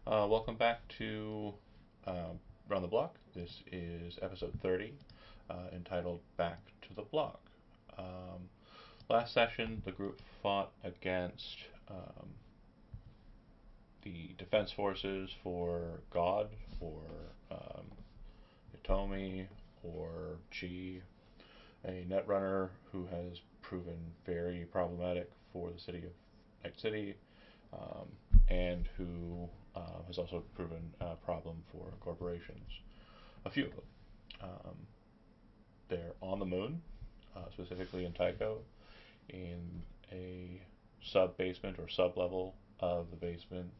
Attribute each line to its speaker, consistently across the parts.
Speaker 1: Welcome back to Run the Block. This is episode 30, entitled Back to the Block. Um, Last session, the group fought against um, the defense forces for God, or um, Itomi, or G, a netrunner who has proven very problematic for the city of Night City, um, and who has also proven a problem for corporations. A few of them. Um, they're on the moon, specifically in Tycho, in a sub basement or sub level of the basement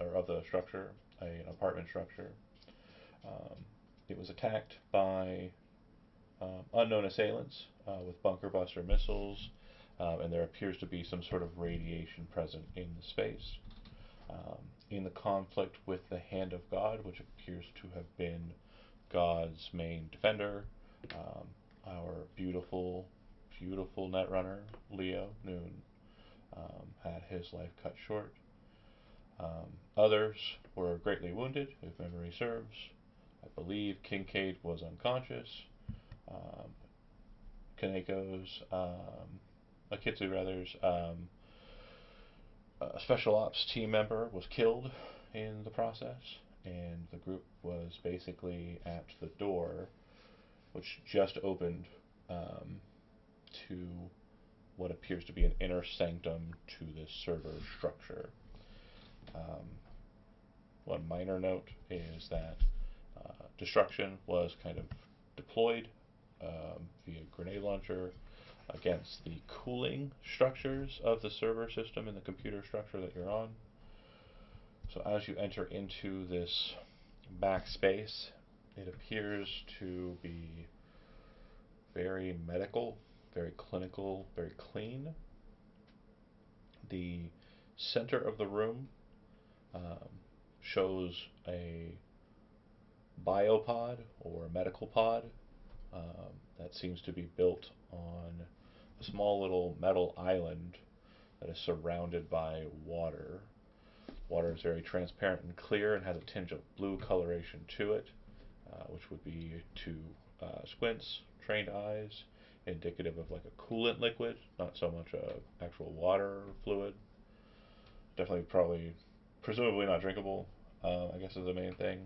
Speaker 1: or of the structure, an apartment structure. Um, it was attacked by unknown assailants with bunker buster missiles, and there appears to be some sort of radiation present in the space. Um, in the conflict with the Hand of God, which appears to have been God's main defender, our beautiful, beautiful netrunner, Leo Noon, had his life cut short. Others were greatly wounded, if memory serves. I believe Kincaid was unconscious. Um, Kaneko's, Akitsu rather's, a special ops team member was killed in the process, and the group was basically at the door, which just opened um, to what appears to be an inner sanctum to this server structure. Um, One minor note is that destruction was kind of deployed via grenade launcher against the cooling structures of the server system and the computer structure that you're on. So as you enter into this backspace, it appears to be very medical, very clinical, very clean. The center of the room um, shows a biopod or medical pod that seems to be built on a small little metal island that is surrounded by water. Water is very transparent and clear and has a tinge of blue coloration to it, which would be to squints, trained eyes, indicative of like a coolant liquid, not so much a actual water fluid. Definitely, probably, presumably not drinkable. I guess is the main thing.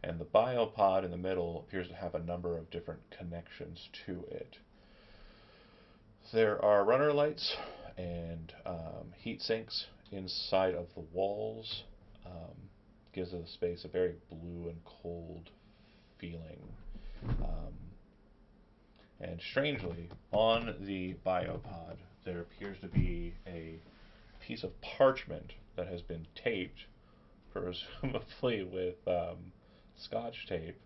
Speaker 1: And the biopod in the middle appears to have a number of different connections to it. There are runner lights and heat sinks inside of the walls. Um, Gives the space a very blue and cold feeling. Um, and strangely, on the biopod, there appears to be a piece of parchment that has been taped, presumably with scotch tape,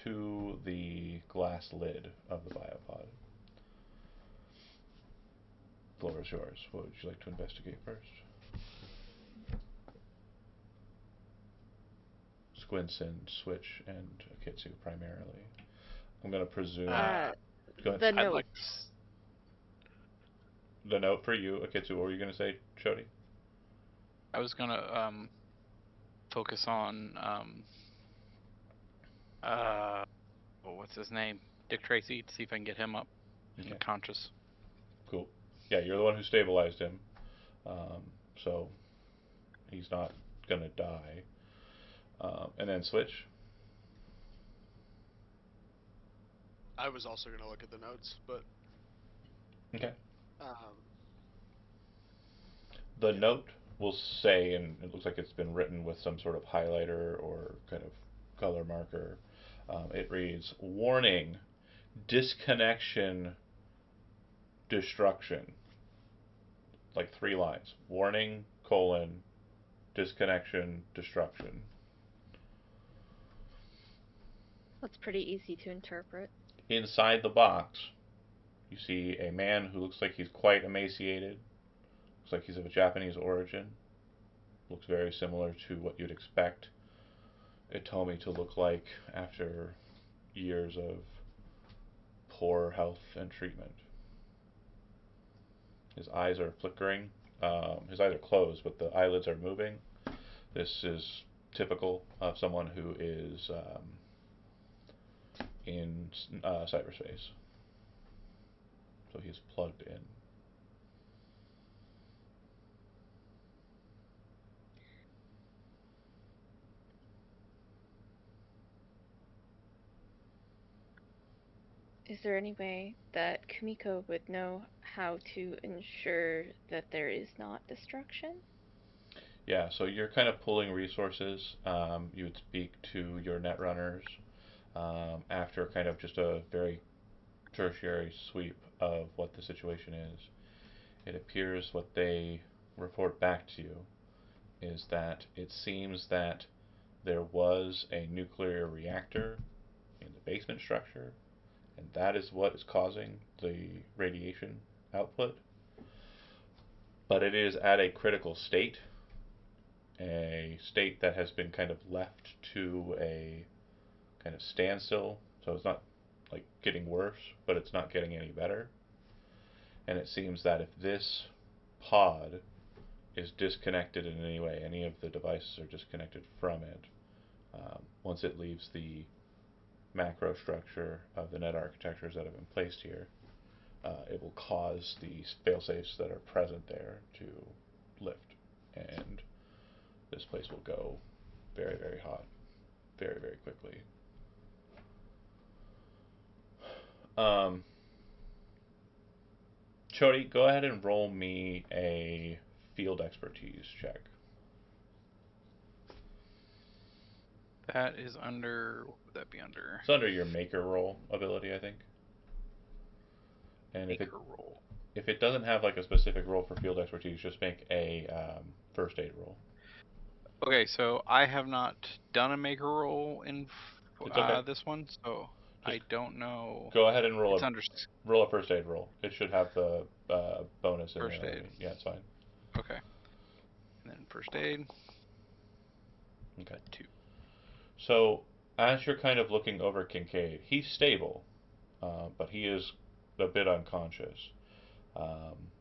Speaker 1: to the glass lid of the biopod. The floor is yours. What would you like to investigate first? Squints and Switch and Akitsu primarily. I'm going to presume.
Speaker 2: Uh,
Speaker 1: Go ahead.
Speaker 2: the
Speaker 3: I'd like
Speaker 2: notes.
Speaker 1: The note for you, Akitsu. What were you going to say, Shodi?
Speaker 3: I was gonna focus on uh what's his name? Dick Tracy to see if I can get him up
Speaker 1: Okay,
Speaker 3: and conscious.
Speaker 1: cool. Yeah, you're the one who stabilized him, um, so he's not going to die. And then Switch.
Speaker 4: I was also going to look at the notes, but
Speaker 1: Okay.
Speaker 4: um,
Speaker 1: The
Speaker 4: yeah.
Speaker 1: note will say, and it looks like it's been written with some sort of highlighter or kind of color marker. It reads, "Warning, disconnection, destruction." Like three lines. Warning, colon, disconnection, destruction.
Speaker 2: That's pretty easy to interpret.
Speaker 1: Inside the box, you see a man who looks like he's quite emaciated. Looks like he's of a Japanese origin. Looks very similar to what you'd expect Itomi to look like after years of poor health and treatment. His eyes are flickering. His eyes are closed, but the eyelids are moving. This is typical of someone who is in cyberspace. So he's plugged in.
Speaker 2: Is there any way that Kumiko would know how to ensure that there is not destruction?
Speaker 1: Yeah, so you're kind of pulling resources. You would speak to your netrunners after kind of just a very tertiary sweep of what the situation is. It appears what they report back to you is that it seems that there was a nuclear reactor in the basement structure, and that is what is causing the radiation output. But it is at a critical state, a state that has been kind of left to a kind of standstill. So it's not like getting worse, but it's not getting any better. And it seems that if this pod is disconnected in any way, any of the devices are disconnected from it, once it leaves the macro structure of the net architectures that have been placed here, it will cause the failsafes that are present there to lift, and this place will go very, very hot, very, very quickly. Chody, go ahead and roll me a field expertise check.
Speaker 3: That is under. What would that be under?
Speaker 1: It's under your maker roll ability, I think. And
Speaker 3: Maker roll.
Speaker 1: if it doesn't have like a specific roll for field expertise, just make a first aid roll.
Speaker 3: Okay, so I have not done a maker roll in
Speaker 1: It's okay.
Speaker 3: this one, so
Speaker 1: Just
Speaker 3: I don't know.
Speaker 1: go ahead and roll
Speaker 3: It's under
Speaker 1: roll a first aid roll. It should have the bonus in
Speaker 3: first
Speaker 1: there
Speaker 3: aid.
Speaker 1: already. Yeah, it's fine.
Speaker 3: Okay. And then first aid.
Speaker 1: Okay.
Speaker 3: 2.
Speaker 1: So as you're kind of looking over Kincaid, he's stable, but he is a bit unconscious. Um,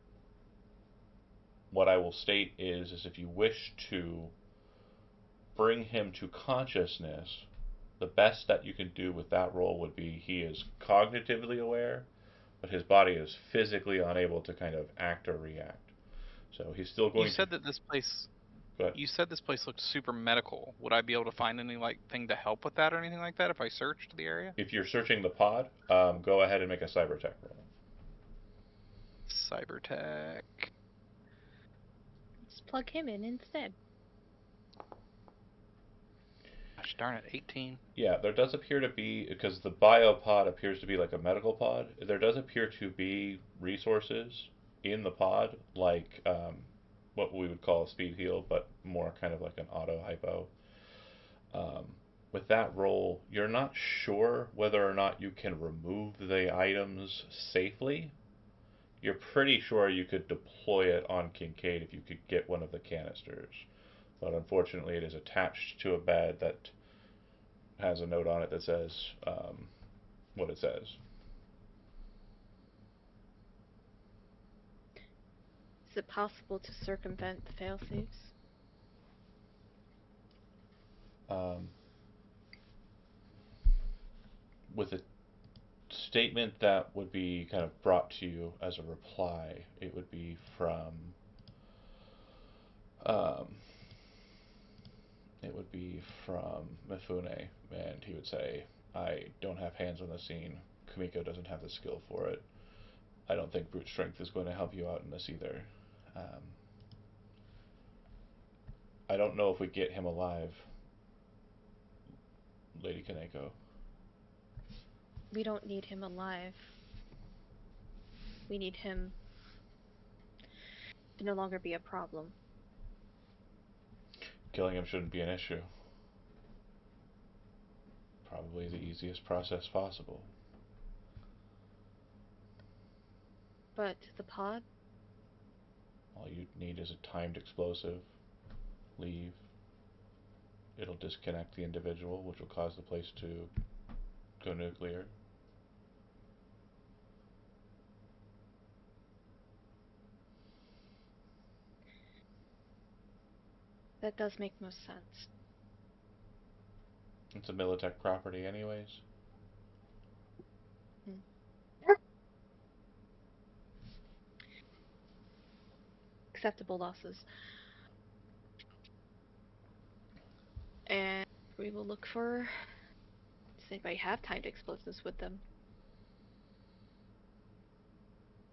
Speaker 1: what I will state is if you wish to bring him to consciousness, the best that you can do with that roll would be he is cognitively aware, but his body is physically unable to kind of act or react. So he's still going
Speaker 3: You said
Speaker 1: to.
Speaker 3: that this place.
Speaker 1: Go ahead.
Speaker 3: You said this place looked super medical. Would I be able to find any thing to help with that or anything like that if I searched the area?
Speaker 1: If you're searching the pod, go ahead and make a cyber tech roll.
Speaker 3: Cyber tech.
Speaker 2: Let's plug him in instead.
Speaker 3: Gosh darn it, 18.
Speaker 1: Yeah, there does appear to be, because the biopod appears to be like a medical pod, there does appear to be resources in the pod, like what we would call a speed heal, but more kind of like an auto hypo. Um, with that roll, you're not sure whether or not you can remove the items safely. You're pretty sure you could deploy it on Kincaid if you could get one of the canisters. But unfortunately, it is attached to a bed that has a note on it that says what it says.
Speaker 2: Is it possible to circumvent the failsafes?
Speaker 1: Um, with a statement that would be kind of brought to you as a reply, it would be from um, Mifune, and he would say, "I don't have hands on the scene. Kumiko doesn't have the skill for it. I don't think brute strength is going to help you out in this either. Um, I don't know if we get him alive, Lady Kaneko."
Speaker 2: We don't need him alive. We need him to no longer be a problem.
Speaker 1: Killing him shouldn't be an issue. Probably the easiest process possible.
Speaker 2: But the pod?
Speaker 1: All you need is a timed explosive. Leave. It'll disconnect the individual, which will cause the place to go nuclear.
Speaker 2: That does make most sense.
Speaker 1: It's a Militech property, anyways.
Speaker 2: Acceptable losses. And we will look for. Does anybody have timed explosives with them?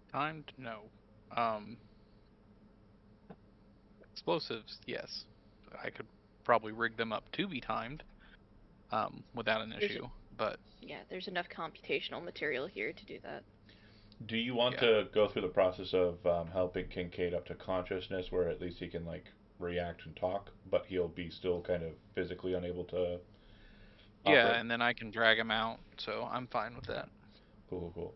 Speaker 3: Timed? No. Um, explosives? Yes. I could probably rig them up to be timed, without an issue. But
Speaker 2: yeah, there's enough computational material here to do that.
Speaker 1: Do you want to go through the process of helping Kincaid up to consciousness, where at least he can like react and talk, but he'll be still kind of physically unable to
Speaker 3: yeah,
Speaker 1: operate?
Speaker 3: and then I can drag him out, so I'm fine with that.
Speaker 1: Cool.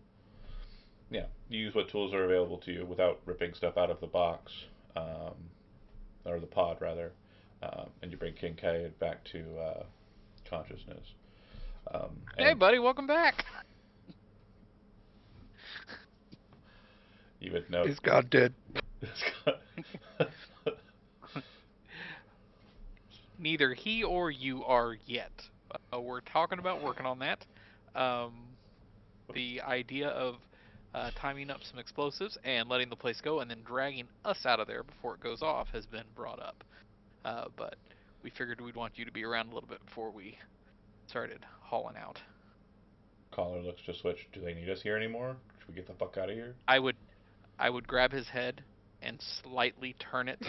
Speaker 1: Yeah, you use what tools are available to you without ripping stuff out of the box, um, or the pod rather, and you bring Kincaid back to consciousness.
Speaker 3: Hey, buddy, welcome back.
Speaker 1: You would note.
Speaker 5: Is God dead?
Speaker 3: Neither he or you are yet. We're talking about working on that. The idea of timing up some explosives and letting the place go and then dragging us out of there before it goes off has been brought up. But we figured we'd want you to be around a little bit before we started hauling out.
Speaker 1: Caller looks to switch. Do they need us here anymore? Should we get the fuck out of here?
Speaker 3: I would grab his head and slightly turn it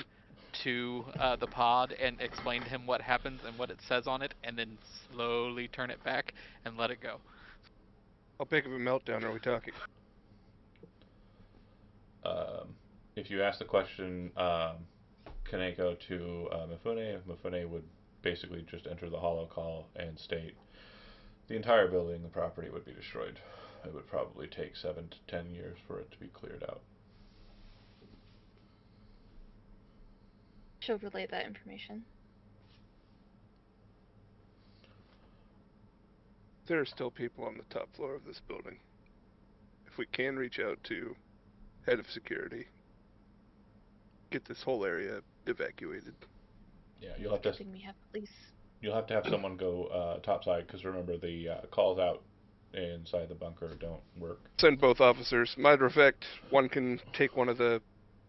Speaker 3: to the pod and explain to him what happens and what it says on it, and then slowly turn it back and let it go.
Speaker 5: How big of a meltdown are we talking?
Speaker 1: If you ask the question, Kaneko to Mifune would basically just enter the hollow call and state the entire building, the property would be destroyed. It would probably take 7 to 10 years for it to be cleared out.
Speaker 2: She'll relay that information.
Speaker 5: There are still people on the top floor of this building. If we can reach out to head of security, get this whole area evacuated.
Speaker 1: Yeah, you'll have to.
Speaker 2: Good thing we have police.
Speaker 1: You'll have to have someone go topside, because remember the calls out inside the bunker don't work.
Speaker 5: Send both officers. Matter of fact, one can take one of the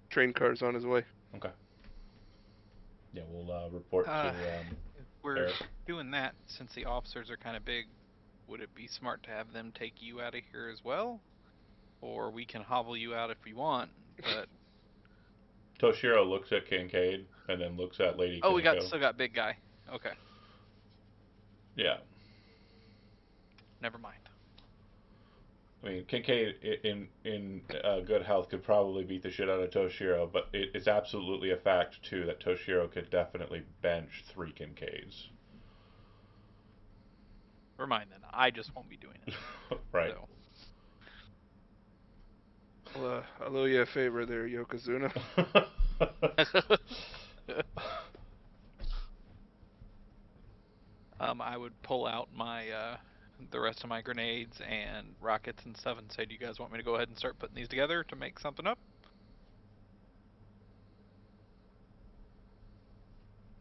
Speaker 5: train cars on his way.
Speaker 1: Okay. Yeah, we'll report to.
Speaker 3: If we're
Speaker 1: Eric.
Speaker 3: doing that, since the officers are kind of big, would it be smart to have them take you out of here as well? Or we can hobble you out if we want, but...
Speaker 1: Toshiro looks at Kincaid and then looks at Lady
Speaker 3: Oh,
Speaker 1: Kineko.
Speaker 3: we still got big guy. Okay.
Speaker 1: Yeah.
Speaker 3: Never mind.
Speaker 1: I mean, Kincaid in good health could probably beat the shit out of Toshiro, but it's absolutely a fact too that Toshiro could definitely bench 3 Kincaids.
Speaker 3: Never mind then. I just won't be doing it.
Speaker 1: Right.
Speaker 3: So.
Speaker 5: Well, I'll owe you a favor there, Yokozuna.
Speaker 3: I would pull out my the rest of my grenades and rockets and stuff and say, do you guys want me to go ahead and start putting these together to make something up?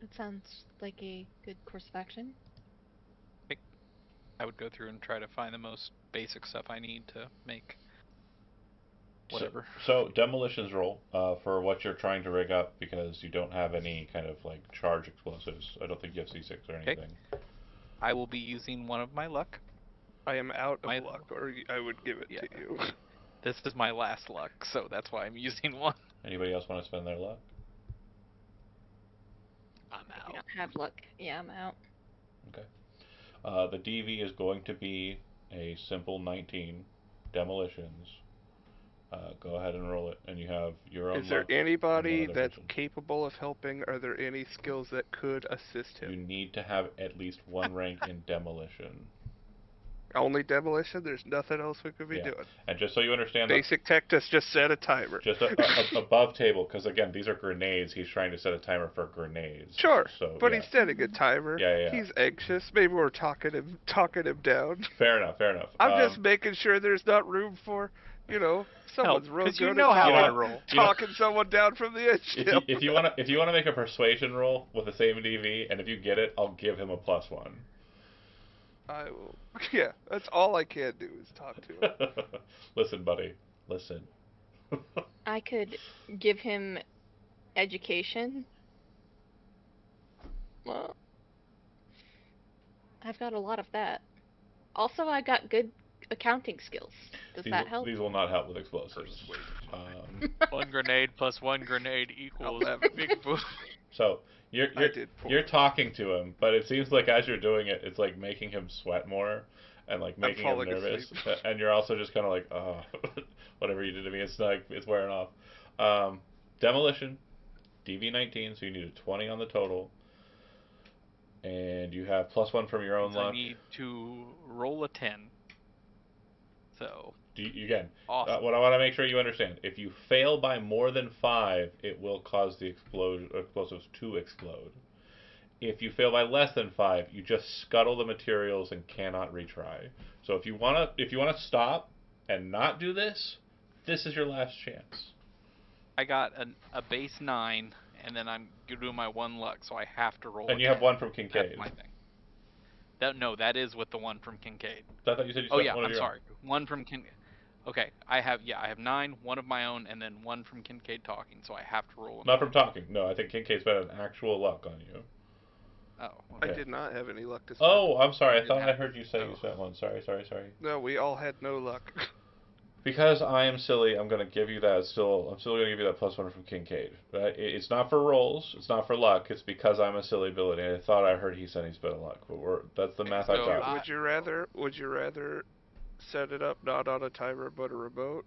Speaker 2: That sounds like a good course of action.
Speaker 3: I would go through and try to find the most basic stuff I need to make whatever.
Speaker 1: So demolitions roll for what you're trying to rig up, because you don't have any kind of like charge explosives. I don't think you have C6 or anything.
Speaker 3: I will be using one of my luck.
Speaker 5: I am out of luck, or I would give it to you.
Speaker 3: This is my last luck, so that's why I'm using one.
Speaker 1: Anybody else want to spend their luck?
Speaker 3: I'm
Speaker 2: I
Speaker 3: out.
Speaker 2: don't have luck. Yeah, I'm out.
Speaker 1: Okay. The DV is going to be a simple 19 demolitions. Go ahead and roll it, and you have your own.
Speaker 5: Is there
Speaker 1: luck
Speaker 5: anybody
Speaker 1: and one other
Speaker 5: that's
Speaker 1: person.
Speaker 5: capable of helping? Are there any skills that could assist
Speaker 1: You
Speaker 5: him?
Speaker 1: need to have at least 1 rank in demolition.
Speaker 5: Only demolition? There's nothing else we could be
Speaker 1: Yeah.
Speaker 5: doing.
Speaker 1: And just so you understand,
Speaker 5: Basic tech just set a timer.
Speaker 1: just above table, because again, these are grenades. He's trying to set a timer for grenades.
Speaker 5: Sure,
Speaker 1: So,
Speaker 5: but
Speaker 1: yeah.
Speaker 5: he's setting a timer.
Speaker 1: Yeah.
Speaker 5: He's anxious. Maybe we're talking him down.
Speaker 1: Fair enough.
Speaker 5: I'm just making sure there's not room for, someone's real
Speaker 3: Because you
Speaker 5: good
Speaker 3: know
Speaker 5: at
Speaker 3: how I
Speaker 5: talking-
Speaker 3: roll.
Speaker 5: talking someone down from the edge.
Speaker 1: If you want to make a persuasion roll with the same DV, and if you get it, I'll give him a +1.
Speaker 5: I will. Yeah, that's all I can do is talk to him.
Speaker 1: Listen, buddy. Listen.
Speaker 2: I could give him education. Well, I've got a lot of that. Also, I got good accounting skills. Does that help?
Speaker 1: These will not help with explosives.
Speaker 3: One grenade plus one grenade equals
Speaker 5: 11.
Speaker 3: big boom.
Speaker 1: So
Speaker 5: I did 4.
Speaker 1: you're talking to him, but it seems like as you're doing it, it's like making him sweat more and like making him
Speaker 5: falling
Speaker 1: nervous.
Speaker 5: asleep.
Speaker 1: And you're also just kind of like, oh, whatever you did to me, it's like it's wearing off. Demolition, DV19, so you need a 20 on the total, and you have +1 from your own
Speaker 3: I
Speaker 1: luck.
Speaker 3: need to roll a 10. So
Speaker 1: Again,
Speaker 3: awesome.
Speaker 1: what I want to make sure you understand: if you fail by more than 5, it will cause the explosives to explode. If you fail by less than 5, you just scuttle the materials and cannot retry. So if you wanna stop and not do this, this is your last chance.
Speaker 3: I got a base 9, and then I'm doing my 1 luck, so I have to roll.
Speaker 1: And
Speaker 3: a
Speaker 1: you have
Speaker 3: 10.
Speaker 1: 1 from Kincaid.
Speaker 3: That's my thing. That is with the 1 from Kincaid.
Speaker 1: I thought you said you
Speaker 3: Oh
Speaker 1: spent
Speaker 3: yeah,
Speaker 1: one of
Speaker 3: I'm
Speaker 1: your
Speaker 3: sorry. 1 from Kincaid. Okay, I have 9, 1 of my own, and then 1 from Kincaid talking, so I have to roll.
Speaker 1: Not from talking. No, I think Kincaid spent an actual luck on you.
Speaker 3: Oh.
Speaker 1: Okay.
Speaker 5: I did not have any luck this time.
Speaker 1: Oh, I'm sorry. I
Speaker 3: Didn't
Speaker 1: thought I
Speaker 3: have-
Speaker 1: heard you say you
Speaker 3: oh.
Speaker 1: spent 1. Sorry.
Speaker 5: No, we all had no luck.
Speaker 1: Because I am silly, I'm gonna give you that. I'm still gonna give you that +1 from Kincaid. It's not for rolls. It's not for luck. It's because I'm a silly ability. I thought I heard he said he spent a luck, but that's the math I
Speaker 3: So,
Speaker 1: got.
Speaker 5: Would you rather set it up not on a timer but a remote?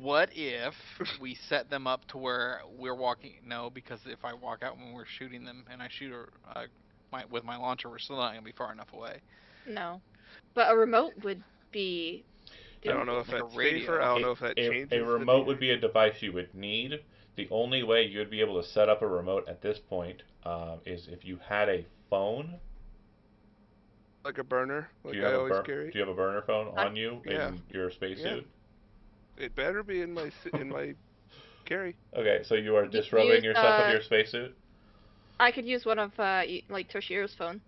Speaker 3: What if we set them up to where we're walking? No, because if I walk out when we're shooting them and I shoot with my launcher, we're still not gonna be far enough away.
Speaker 2: No. But a remote would be
Speaker 5: I don't know if
Speaker 3: Like a
Speaker 5: that's
Speaker 3: radio.
Speaker 5: safer. I don't know if that changes.
Speaker 1: A remote would be a device you would need. The only way you'd be able to set up a remote at this point is if you had a phone.
Speaker 5: Like a burner, like
Speaker 1: Do you
Speaker 5: I
Speaker 1: have
Speaker 5: always
Speaker 1: a
Speaker 5: carry.
Speaker 1: Do you have a burner phone on you
Speaker 5: Yeah.
Speaker 1: in your spacesuit?
Speaker 5: It better be in my carry.
Speaker 1: Okay, so you are
Speaker 2: You
Speaker 1: disrobing
Speaker 2: use,
Speaker 1: yourself with your spacesuit?
Speaker 2: I could use one of like Toshiro's phone.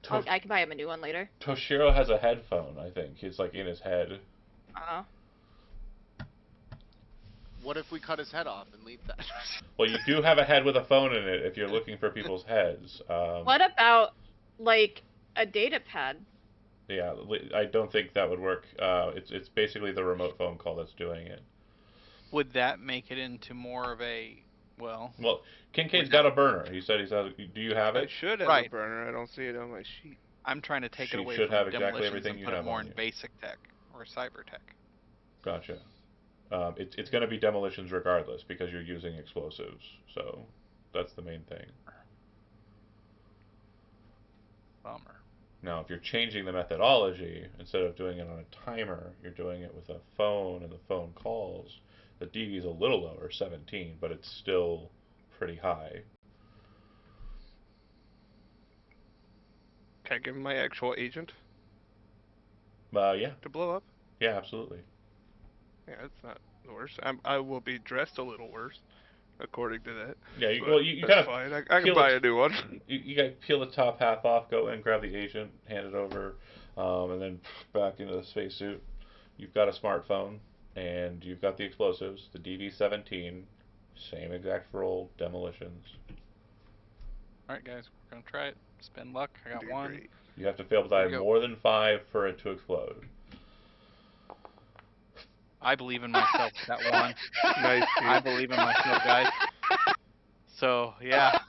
Speaker 2: I can buy him a new one later.
Speaker 1: Toshiro has a headphone, I think. He's like in his head.
Speaker 4: What if we cut his head off and leave that?
Speaker 1: Well, you do have a head with a phone in it if you're looking for people's heads.
Speaker 2: What about like a data pad?
Speaker 1: Yeah, I don't think that would work. It's basically the remote phone call that's doing it.
Speaker 3: Would that make it into more of a
Speaker 1: Well, Kincaid's got a burner. He said do you have
Speaker 5: I
Speaker 1: it?
Speaker 5: should have a burner. I don't see it on my sheet.
Speaker 3: I'm trying to take
Speaker 1: She
Speaker 3: it away
Speaker 1: should
Speaker 3: from
Speaker 1: have exactly
Speaker 3: demolitions
Speaker 1: everything
Speaker 3: and
Speaker 1: you
Speaker 3: put it
Speaker 1: have
Speaker 3: more
Speaker 1: on
Speaker 3: in
Speaker 1: you.
Speaker 3: basic tech or cyber tech.
Speaker 1: Gotcha. It's going to be demolitions regardless because you're using explosives. So that's the main thing.
Speaker 3: Bummer.
Speaker 1: Now, if you're changing the methodology, instead of doing it on a timer, you're doing it with a phone and the phone calls, the DV is a little lower, 17, but it's still pretty high.
Speaker 5: Can I give him my actual agent
Speaker 1: Yeah.
Speaker 5: to blow up?
Speaker 1: Yeah, absolutely.
Speaker 5: Yeah, that's not the worst. I will be dressed a little worse, according to that.
Speaker 1: Yeah, you
Speaker 5: That's
Speaker 1: kind of
Speaker 5: fine. I can buy a new one.
Speaker 1: You got to peel the top half off, go in, grab the agent, hand it over, and then back into the spacesuit. You've got a smartphone, and you've got the explosives, the DV-17, same exact roll, demolitions.
Speaker 3: Alright guys, we're gonna try it. Spend luck. I got
Speaker 5: Dude,
Speaker 3: 1.
Speaker 5: great.
Speaker 1: You have to fail by
Speaker 3: Go.
Speaker 1: more than 5 for it to explode.
Speaker 3: I believe in myself with that 1.
Speaker 5: Nice.
Speaker 3: I believe in myself, guys. So, yeah.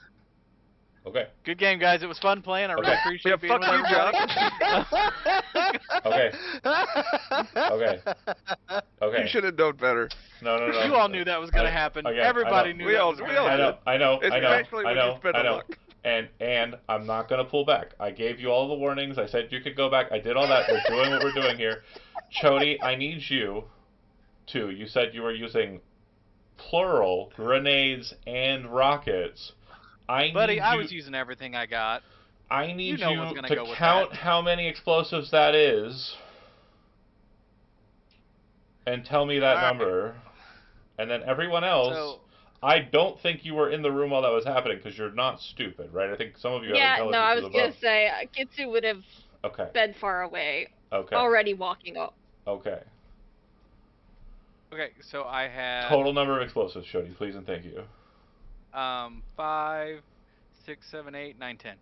Speaker 1: Okay.
Speaker 3: Good game, guys. It was fun playing. I really
Speaker 1: Okay.
Speaker 3: appreciate
Speaker 5: Yeah,
Speaker 3: being
Speaker 5: fuck
Speaker 3: with
Speaker 5: you,
Speaker 3: everybody.
Speaker 1: Okay. Okay.
Speaker 5: You should have known better.
Speaker 1: No.
Speaker 3: You all knew that was going to happen.
Speaker 1: Again,
Speaker 3: Everybody
Speaker 1: I know.
Speaker 3: knew
Speaker 5: We
Speaker 3: that
Speaker 5: all-
Speaker 3: was
Speaker 5: we
Speaker 3: going
Speaker 5: all
Speaker 3: to happen.
Speaker 1: I know.
Speaker 5: Especially when you spend a luck.
Speaker 1: And I'm not going to pull back. I gave you all the warnings. I said you could go back. I did all that. We're doing what we're doing here. Chody, I need you to. You said you were using plural grenades and rockets.
Speaker 3: Buddy, I was using everything I got.
Speaker 1: I need
Speaker 3: You know what's
Speaker 1: you
Speaker 3: gonna
Speaker 1: to
Speaker 3: go with
Speaker 1: count
Speaker 3: that.
Speaker 1: how many explosives that is and tell me that
Speaker 3: All right.
Speaker 1: number. And then everyone else,
Speaker 3: So-
Speaker 1: I don't think you were in the room while that was happening because you're not stupid, right? I think some of you have
Speaker 2: Yeah, no, I
Speaker 1: intelligence
Speaker 2: was
Speaker 1: above.
Speaker 2: gonna say Kitsu would have
Speaker 1: Okay.
Speaker 2: been far away,
Speaker 1: Okay.
Speaker 2: already walking up.
Speaker 1: Okay.
Speaker 3: Okay, so I had
Speaker 1: Total number of explosives, Shody, please and thank you.
Speaker 3: 5, 6, 7, 8, 9, 10.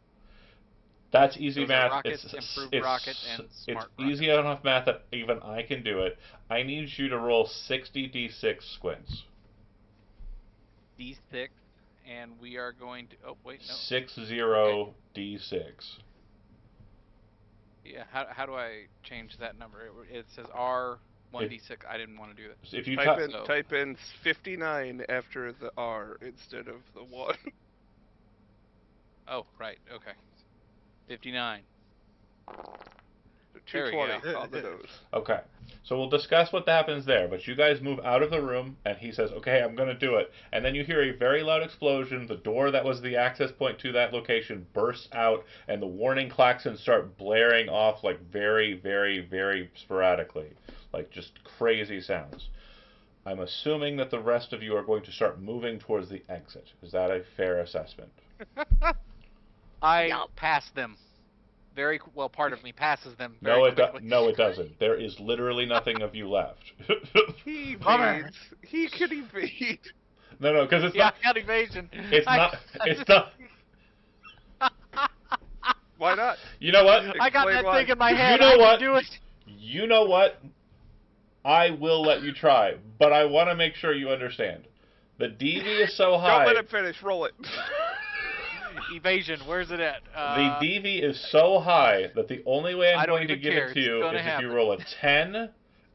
Speaker 1: That's easy
Speaker 3: Those
Speaker 1: math.
Speaker 3: are rockets, improved rockets, and smart
Speaker 1: It's easy enough math that even I can do it. I need you to roll 60 d6 squints.
Speaker 3: D6, and we are going to. Oh wait, no.
Speaker 1: 60
Speaker 3: Okay.
Speaker 1: d6.
Speaker 3: Yeah, how do I change that number? It says R1d6. I didn't want to do that.
Speaker 1: If you
Speaker 5: type in 59 after the R instead of the 1.
Speaker 3: Oh, right. Okay. 59.
Speaker 5: 220 on the nose.
Speaker 1: Okay. So we'll discuss what happens there, but you guys move out of the room, and he says, okay, I'm going to do it. And then you hear a very loud explosion. The door that was the access point to that location bursts out, and the warning klaxons start blaring off like very, very, very sporadically. Like just crazy sounds. I'm assuming that the rest of you are going to start moving towards the exit. Is that a fair assessment?
Speaker 3: I
Speaker 2: Yup.
Speaker 3: pass them. Very well. Part of me passes them.
Speaker 1: No,
Speaker 3: Very quickly.
Speaker 1: no, it doesn't. There is literally nothing of you left.
Speaker 5: He
Speaker 3: Bummer.
Speaker 5: evades. He could evade.
Speaker 1: No, because it's
Speaker 3: Yeah,
Speaker 1: not.
Speaker 3: I got evasion.
Speaker 1: It's not. It's not.
Speaker 5: Why not?
Speaker 1: You know what?
Speaker 3: I got
Speaker 5: Explain
Speaker 3: that
Speaker 5: why.
Speaker 3: thing in my head.
Speaker 1: You know
Speaker 3: I
Speaker 1: what?
Speaker 3: can do it.
Speaker 1: You know what? I will let you try, but I want to make sure you understand. The DV is so high.
Speaker 5: Don't let him finish. Roll it.
Speaker 3: Evasion. Where's it at?
Speaker 1: The DV is so high that the only way
Speaker 3: I
Speaker 1: I'm
Speaker 3: don't
Speaker 1: going to
Speaker 3: even
Speaker 1: give
Speaker 3: care.
Speaker 1: it to
Speaker 3: It's
Speaker 1: you
Speaker 3: gonna
Speaker 1: is if
Speaker 3: happen.
Speaker 1: you roll a 10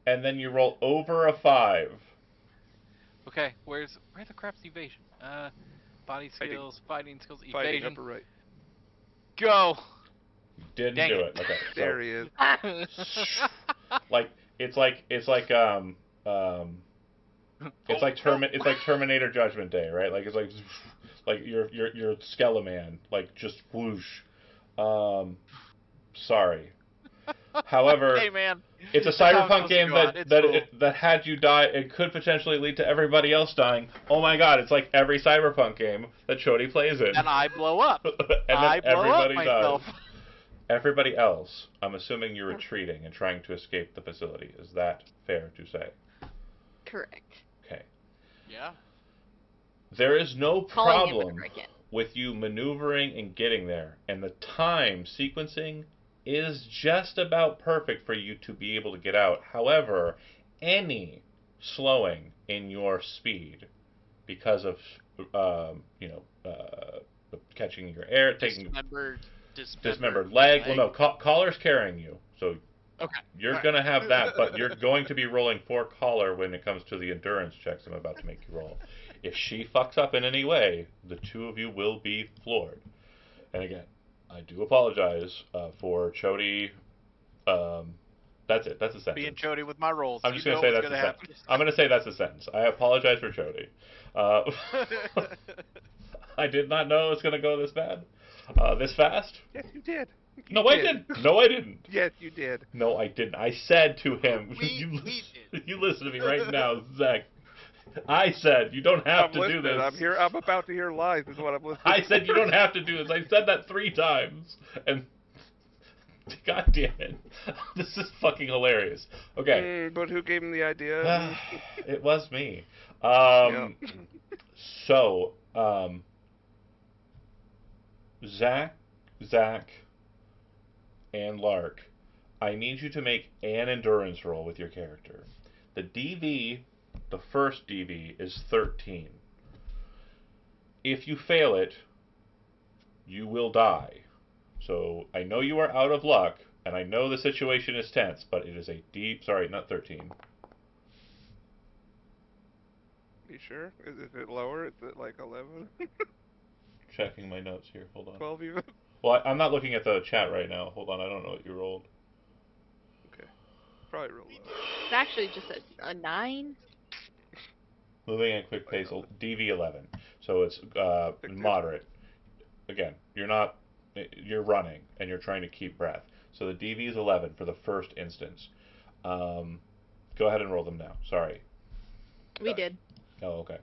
Speaker 1: and then you roll over a 5.
Speaker 3: Okay, where the crap's evasion? Body skills, fighting skills,
Speaker 5: Fighting
Speaker 3: evasion.
Speaker 5: upper right.
Speaker 3: Go.
Speaker 1: Didn't
Speaker 3: Dang
Speaker 1: do
Speaker 3: it.
Speaker 1: it. Okay.
Speaker 5: There he is.
Speaker 1: Like it's like it's like Terminator Judgment Day, right? Like it's like you're Skeleman, like just whoosh. Sorry. However,
Speaker 3: Hey man,
Speaker 1: it's a
Speaker 3: that's how it's
Speaker 1: cyberpunk
Speaker 3: supposed to
Speaker 1: game
Speaker 3: go on. It's cool.
Speaker 1: that had you die, it could potentially lead to everybody else dying. Oh my god, it's like every cyberpunk game that Chody plays in.
Speaker 3: And I blow up.
Speaker 1: And then
Speaker 3: I blow
Speaker 1: everybody
Speaker 3: up myself.
Speaker 1: dies. Everybody else, I'm assuming you're retreating and trying to escape the facility. Is that fair to say?
Speaker 2: Correct.
Speaker 1: Okay.
Speaker 3: Yeah.
Speaker 1: There is no
Speaker 2: Calling him
Speaker 1: problem
Speaker 2: arrogant.
Speaker 1: with you maneuvering and getting there, and the time sequencing is just about perfect for you to be able to get out. However, any slowing in your speed because of catching your air, taking dismembered leg. Well, no, Collar's carrying you, so
Speaker 3: Okay.
Speaker 1: you're
Speaker 3: All right.
Speaker 1: gonna have that, but you're going to be rolling for Collar when it comes to the endurance checks I'm about to make you roll. If she fucks up in any way, the two of you will be floored. And again, I do apologize for Chody. That's it. That's a sentence.
Speaker 3: Being Chody with my rolls.
Speaker 1: I'm just going to say that's a sentence. I'm going to say that's a sentence. I apologize for Chody. I did not know it was going to go this bad. This fast?
Speaker 5: Yes, you did.
Speaker 1: No, I didn't. No, I didn't.
Speaker 5: Yes, you did.
Speaker 1: No, I didn't. I said to him,
Speaker 3: We did.
Speaker 1: you listen to me right now, Zach. I said you don't have
Speaker 5: I'm
Speaker 1: to
Speaker 5: listening.
Speaker 1: do this.
Speaker 5: I'm here. I'm about to hear lies. Is what I'm listening.
Speaker 1: I said you don't have to do this. I said that 3 times, and god damn it, this is fucking hilarious. Okay,
Speaker 5: But who gave him the idea?
Speaker 1: it was me.
Speaker 5: Yeah.
Speaker 1: So, Zach, and Lark, I need you to make an endurance roll with your character. The DV, the first DV, is 13. If you fail it, you will die. So I know you are out of luck, and I know the situation is tense, but it is a deep... Sorry, not 13.
Speaker 5: You sure? Is it lower? Is it like 11?
Speaker 1: Checking my notes here. Hold on.
Speaker 5: 12 even?
Speaker 1: Well, I'm not looking at the chat right now. Hold on, I don't know what you rolled.
Speaker 5: Okay. Probably real low.
Speaker 2: It's actually just a 9.
Speaker 1: Moving at quick pace, DV 11. So it's moderate. Again, you're running and you're trying to keep breath. So the DV is 11 for the first instance. Go ahead and roll them now. Sorry.
Speaker 2: We did.
Speaker 1: Oh, okay.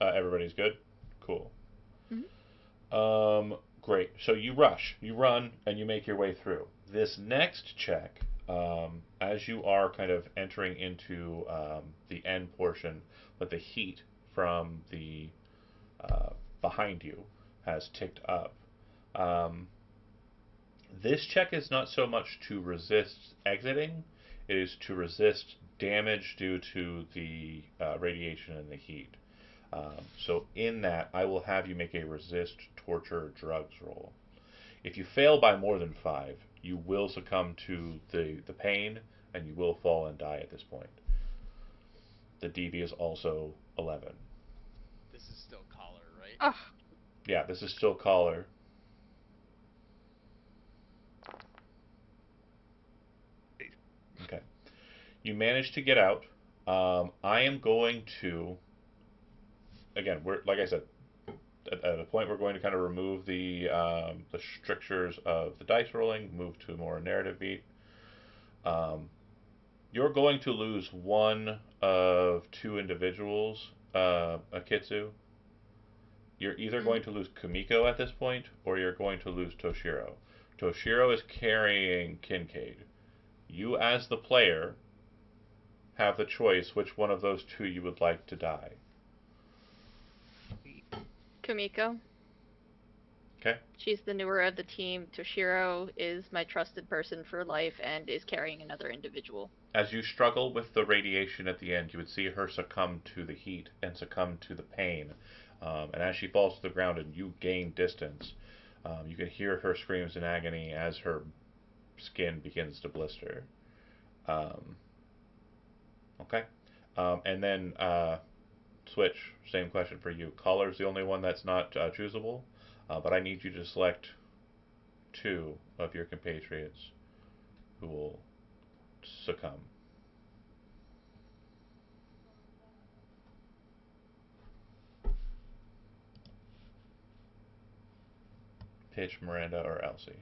Speaker 1: Everybody's good? Cool.
Speaker 2: Mhm.
Speaker 1: Great. So you rush, you run, and you make your way through. This next check, as you are kind of entering into the end portion, but the heat from the behind you has ticked up. Um, this check is not so much to resist exiting, it is to resist damage due to the radiation and the heat. So in that, I will have you make a resist torture drugs roll. If you fail by more than 5, you will succumb to the pain and you will fall and die at this point. The DV is also 11.
Speaker 4: This is still collar, right?
Speaker 2: Oh,
Speaker 1: Yeah, this is still collar. Okay. You manage to get out. I am going to, again, we're like I said, at a point we're going to kind of remove the strictures of the dice rolling, move to a more narrative beat. You're going to lose one of two individuals, Akitsu. You're either going to lose Kumiko at this point, or you're going to lose Toshiro. Toshiro is carrying Kincaid. You, as the player, have the choice which one of those two you would like to die.
Speaker 2: Kumiko.
Speaker 1: Okay?
Speaker 2: She's the newer of the team. Toshiro is my trusted person for life and is carrying another individual.
Speaker 1: As you struggle with the radiation at the end, you would see her succumb to the heat and succumb to the pain. And as she falls to the ground and you gain distance, you can hear her screams in agony as her skin begins to blister. Okay? And then switch, same question for you. Collar's the only one that's not choosable, but I need you to select two of your compatriots who will succumb. Pitch, Miranda, or Elsie.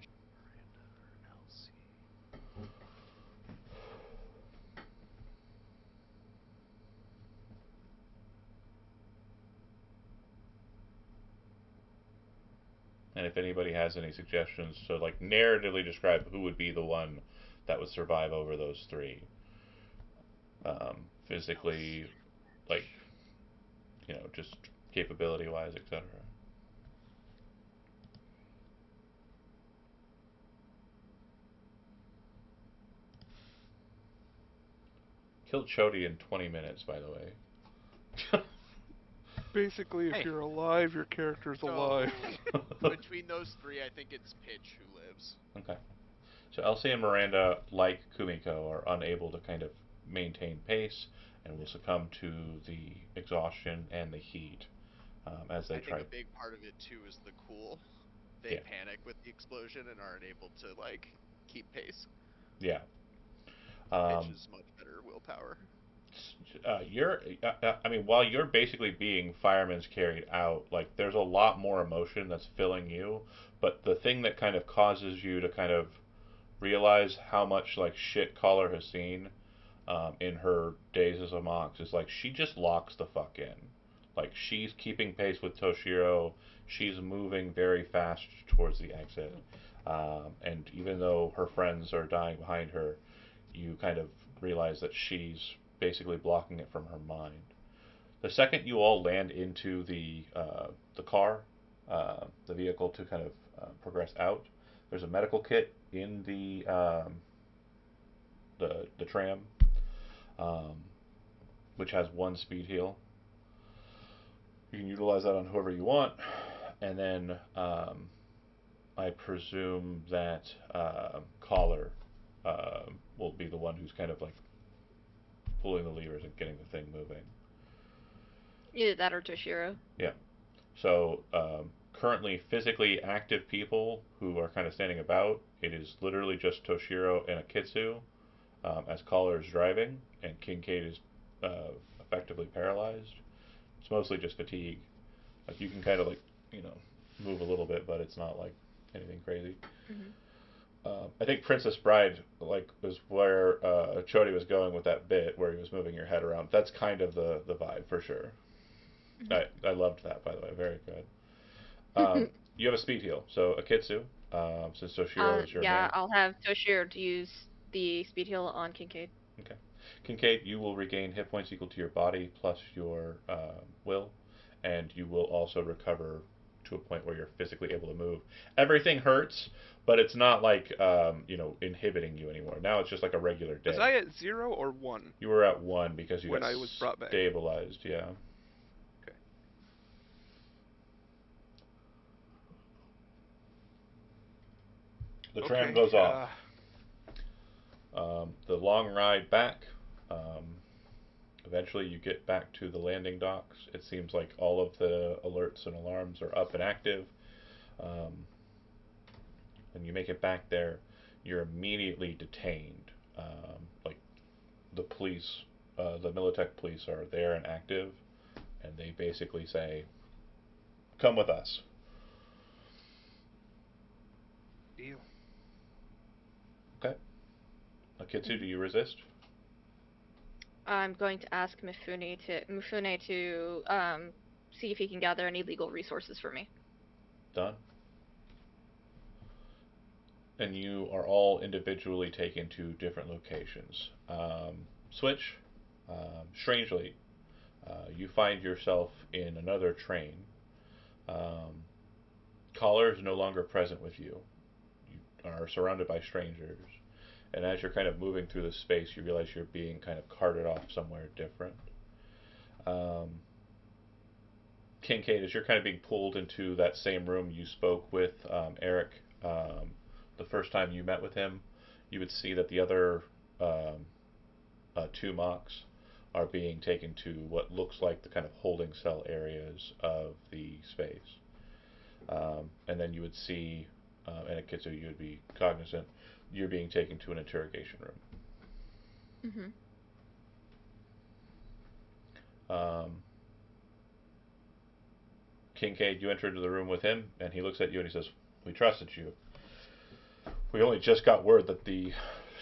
Speaker 1: And if anybody has any suggestions to like narratively describe who would be the one that would survive over those three, physically, like just capability wise, etc. Killed Chody in 20 minutes, by the way.
Speaker 5: Basically, if
Speaker 3: Hey.
Speaker 5: you're alive, your character's
Speaker 4: So,
Speaker 5: alive.
Speaker 4: between those three, I think it's Pitch who lives.
Speaker 1: Okay. So Elsie and Miranda, like Kumiko, are unable to kind of maintain pace and will succumb to the exhaustion and the heat as they
Speaker 4: I
Speaker 1: try.
Speaker 4: think a big part of it too is the cool. They
Speaker 1: Yeah.
Speaker 4: panic with the explosion and aren't able to keep pace.
Speaker 1: Yeah.
Speaker 4: Pitch is much better willpower.
Speaker 1: I mean, while you're basically being fireman's carried out, like there's a lot more emotion that's filling you, but the thing that kind of causes you to kind of realize how much like shit Collar has seen in her days as a Mox is like she just locks the fuck in. Like she's keeping pace with Toshiro. She's moving very fast towards the exit. And even though her friends are dying behind her, you kind of realize that she's basically blocking it from her mind. The second you all land into the car, the vehicle to kind of progress out, there's a medical kit in the tram, um, which has one speed heal. You can utilize that on whoever you want, and then I presume that Collar will be the one who's kind of like pulling the levers and getting the thing moving.
Speaker 2: Either that or Toshiro.
Speaker 1: Yeah. So currently physically active people who are kind of standing about, it is literally just Toshiro and Akitsu as Collar is driving, and Kincaid is effectively paralyzed. It's mostly just fatigue. Like you can kind of like move a little bit, but it's not like anything crazy.
Speaker 2: Mm-hmm.
Speaker 1: I think Princess Bride was where Chody was going with that bit where he was moving your head around. That's kind of the vibe for sure. I loved that, by the way. Very good. You have a speed heal, so Akitsu, since Toshiro is your
Speaker 2: Yeah,
Speaker 1: main.
Speaker 2: I'll have Toshiro to use the speed heal on Kincaid.
Speaker 1: Okay. Kincaid, you will regain hit points equal to your body plus your will, and you will also recover to a point where you're physically able to move. Everything hurts, but it's not like inhibiting you anymore. Now it's just like a regular day.
Speaker 5: Was I at 0 or 1?
Speaker 1: You were at 1 because you
Speaker 5: when
Speaker 1: got
Speaker 5: I was brought back?
Speaker 1: stabilized. Yeah.
Speaker 5: Okay.
Speaker 1: The tram goes off. The long ride back. Eventually, you get back to the landing docks. It seems like all of the alerts and alarms are up and active. When you make it back there, you're immediately detained. Like the police, the Militech police are there and active, and they basically say, "Come with us."
Speaker 5: Deal.
Speaker 1: Okay. Akitsu, do you resist?
Speaker 2: I'm going to ask Mifune to see if he can gather any legal resources for me.
Speaker 1: Done. And you are all individually taken to different locations. Switch. Strangely, you find yourself in another train. Collar is no longer present with you. You are surrounded by strangers. And as you're kind of moving through the space, you realize you're being kind of carted off somewhere different. Kincaid, as you're kind of being pulled into that same room you spoke with Eric the first time you met with him, you would see that the other two mocks are being taken to what looks like the kind of holding cell areas of the space. And then you would see, and Akitsu, you would be cognizant, you're being taken to an interrogation room. Kincaid, you enter into the room with him, and he looks at you and he says, "We trusted you. We only just got word that the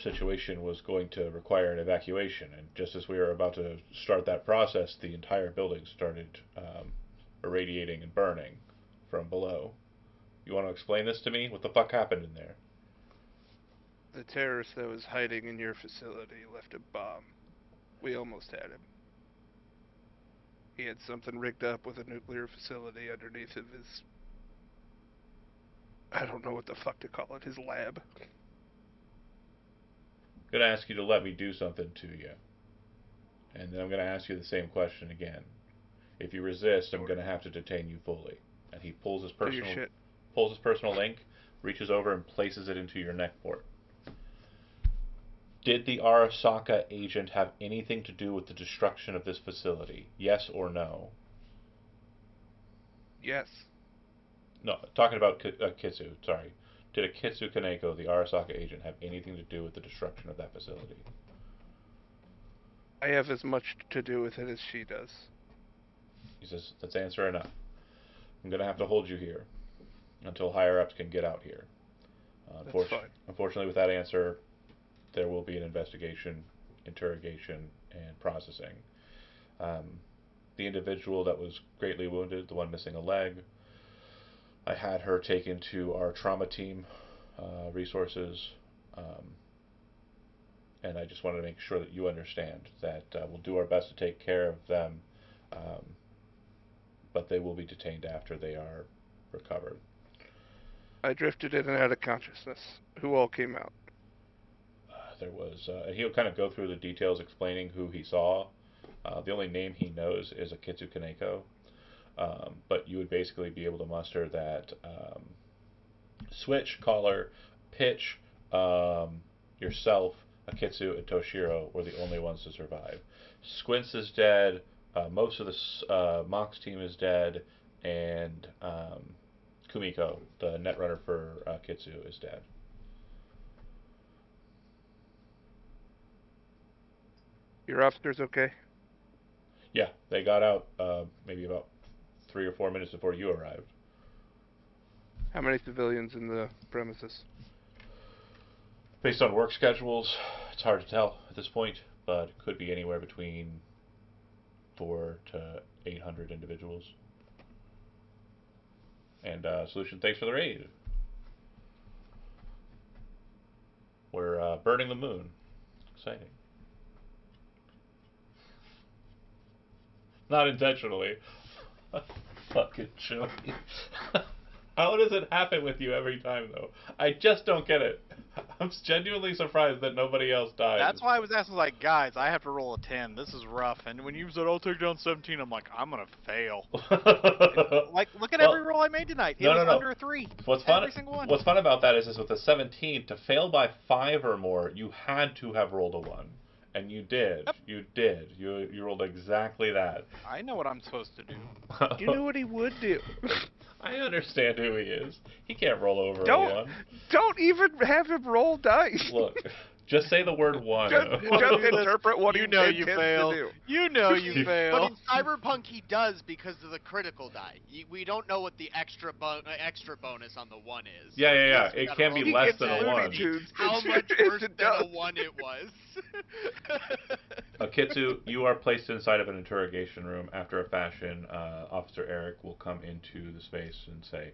Speaker 1: situation was going to require an evacuation, and just as we were about to start that process, the entire building started irradiating and burning from below. You want to explain this to me? What the fuck happened in there?"
Speaker 5: The terrorist that was hiding in your facility left a bomb. We almost had him. He had something rigged up with a nuclear facility underneath of his... I don't know what the fuck to call it, his lab.
Speaker 1: I'm going to ask you to let me do something to you. And then I'm going to ask you the same question again. If you resist, I'm going to have to detain you fully. And he pulls his personal link, reaches over and places it into your neck port. Did the Arasaka agent have anything to do with the destruction of this facility? Yes or no?
Speaker 5: Yes.
Speaker 1: No, talking about Kitsu, sorry. Did Akitsu Kaneko, the Arasaka agent, have anything to do with the destruction of that facility?
Speaker 5: I have as much to do with it as she does.
Speaker 1: He says, "That's answer enough. I'm going to have to hold you here until higher-ups can get out here."
Speaker 5: That's fine.
Speaker 1: Unfortunately, with that answer, there will be an investigation, interrogation, and processing. The individual that was greatly wounded, the one missing a leg, I had her taken to our trauma team resources, and I just wanted to make sure that you understand that we'll do our best to take care of them, but they will be detained after they are recovered.
Speaker 5: I drifted in and out of consciousness. Who all came out?
Speaker 1: There was, and he'll kind of go through the details explaining who he saw. The only name he knows is Akitsu Kaneko, but you would basically be able to muster that Switch, Collar, Pitch, yourself, Akitsu, and Toshiro were the only ones to survive. Squints is dead, most of the Mox team is dead, and Kumiko, the netrunner for Kitsu, is dead.
Speaker 5: Your officers okay?
Speaker 1: Yeah, they got out maybe about 3 or 4 minutes before you arrived.
Speaker 5: How many civilians in the premises?
Speaker 1: Based on work schedules, it's hard to tell at this point, but it could be anywhere between 4 to 800 individuals. And Solution, thanks for the raid. We're burning the moon. Exciting. Not intentionally. Fucking Joey. How does it happen with you every time, though? I just don't get it. I'm genuinely surprised that nobody else died.
Speaker 6: That's why I was asking, like, guys, I have to roll a 10. This is rough. And when you said, I'll take down 17, I'm like, I'm going to fail. Like, look at every roll I made tonight. It was under a 3.
Speaker 1: What's
Speaker 6: every single one.
Speaker 1: What's fun about that is with the 17, to fail by 5 or more, you had to have rolled a 1. And you did.
Speaker 6: Yep.
Speaker 1: You did. You rolled exactly that.
Speaker 6: I know what I'm supposed to do.
Speaker 5: You know what he would do.
Speaker 1: I understand who he is. He can't roll over a
Speaker 5: Don't
Speaker 1: 1.
Speaker 5: don't even have him roll dice.
Speaker 1: Look, just say the word 1.
Speaker 5: Just interpret what
Speaker 6: You
Speaker 5: he
Speaker 6: know you
Speaker 5: intends
Speaker 6: fail.
Speaker 5: to do.
Speaker 6: You know you
Speaker 4: But
Speaker 6: fail.
Speaker 4: in Cyberpunk, he does because of the critical die. We don't know what the extra bonus on the 1 is.
Speaker 1: Yeah.
Speaker 4: So we
Speaker 1: It
Speaker 4: gotta
Speaker 1: can
Speaker 4: roll
Speaker 1: be
Speaker 5: He
Speaker 1: less
Speaker 5: gets
Speaker 1: than a
Speaker 5: Looney
Speaker 1: 1.
Speaker 5: Tunes.
Speaker 4: how much
Speaker 5: Yes,
Speaker 4: worse
Speaker 5: it
Speaker 4: than a
Speaker 5: does.
Speaker 4: 1 it was.
Speaker 1: Kitsu, you are placed inside of an interrogation room. After a fashion, Officer Eric will come into the space and say,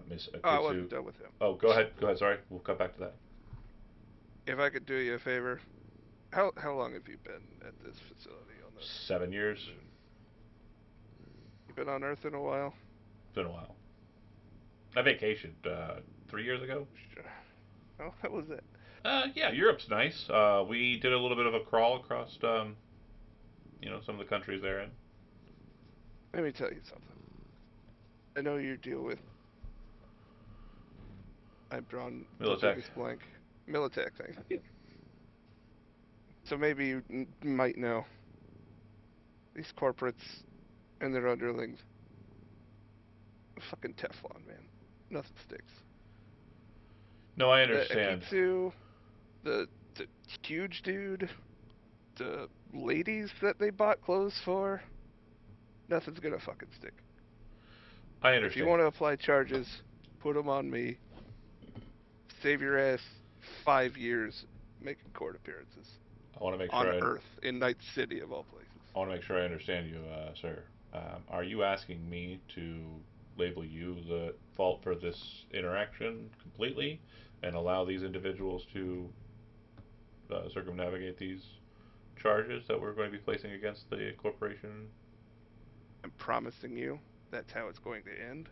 Speaker 1: Miss Kitsu...
Speaker 5: I wasn't done with him.
Speaker 1: Oh, go ahead, sorry. We'll cut back to that.
Speaker 5: If I could do you a favor, how long have you been at this facility on the
Speaker 1: 7 years.
Speaker 5: You've been on Earth in a while?
Speaker 1: It's been a while. I vacationed 3 years ago.
Speaker 5: Sure. Oh, that was it.
Speaker 1: Yeah, Europe's nice. We did a little bit of a crawl across, some of the countries they're in.
Speaker 5: Let me tell you something. I know you deal with. I've drawn the
Speaker 1: Militech.
Speaker 5: biggest blank. Militech thing. So maybe you might know. These corporates and their underlings. Fucking Teflon, man. Nothing sticks.
Speaker 1: No, I understand.
Speaker 5: The Akitsu, the huge dude, the ladies that they bought clothes for, nothing's gonna fucking stick.
Speaker 1: I understand.
Speaker 5: If you want to apply charges, put them on me. Save your ass 5 years making court appearances
Speaker 1: I want to make
Speaker 5: on
Speaker 1: sure
Speaker 5: Earth, in Night City of all places.
Speaker 1: I want to make sure I understand you, sir. Are you asking me to label you the fault for this interaction completely and allow these individuals to circumnavigate these charges that we're going to be placing against the corporation?
Speaker 5: I'm promising you that's how it's going to end,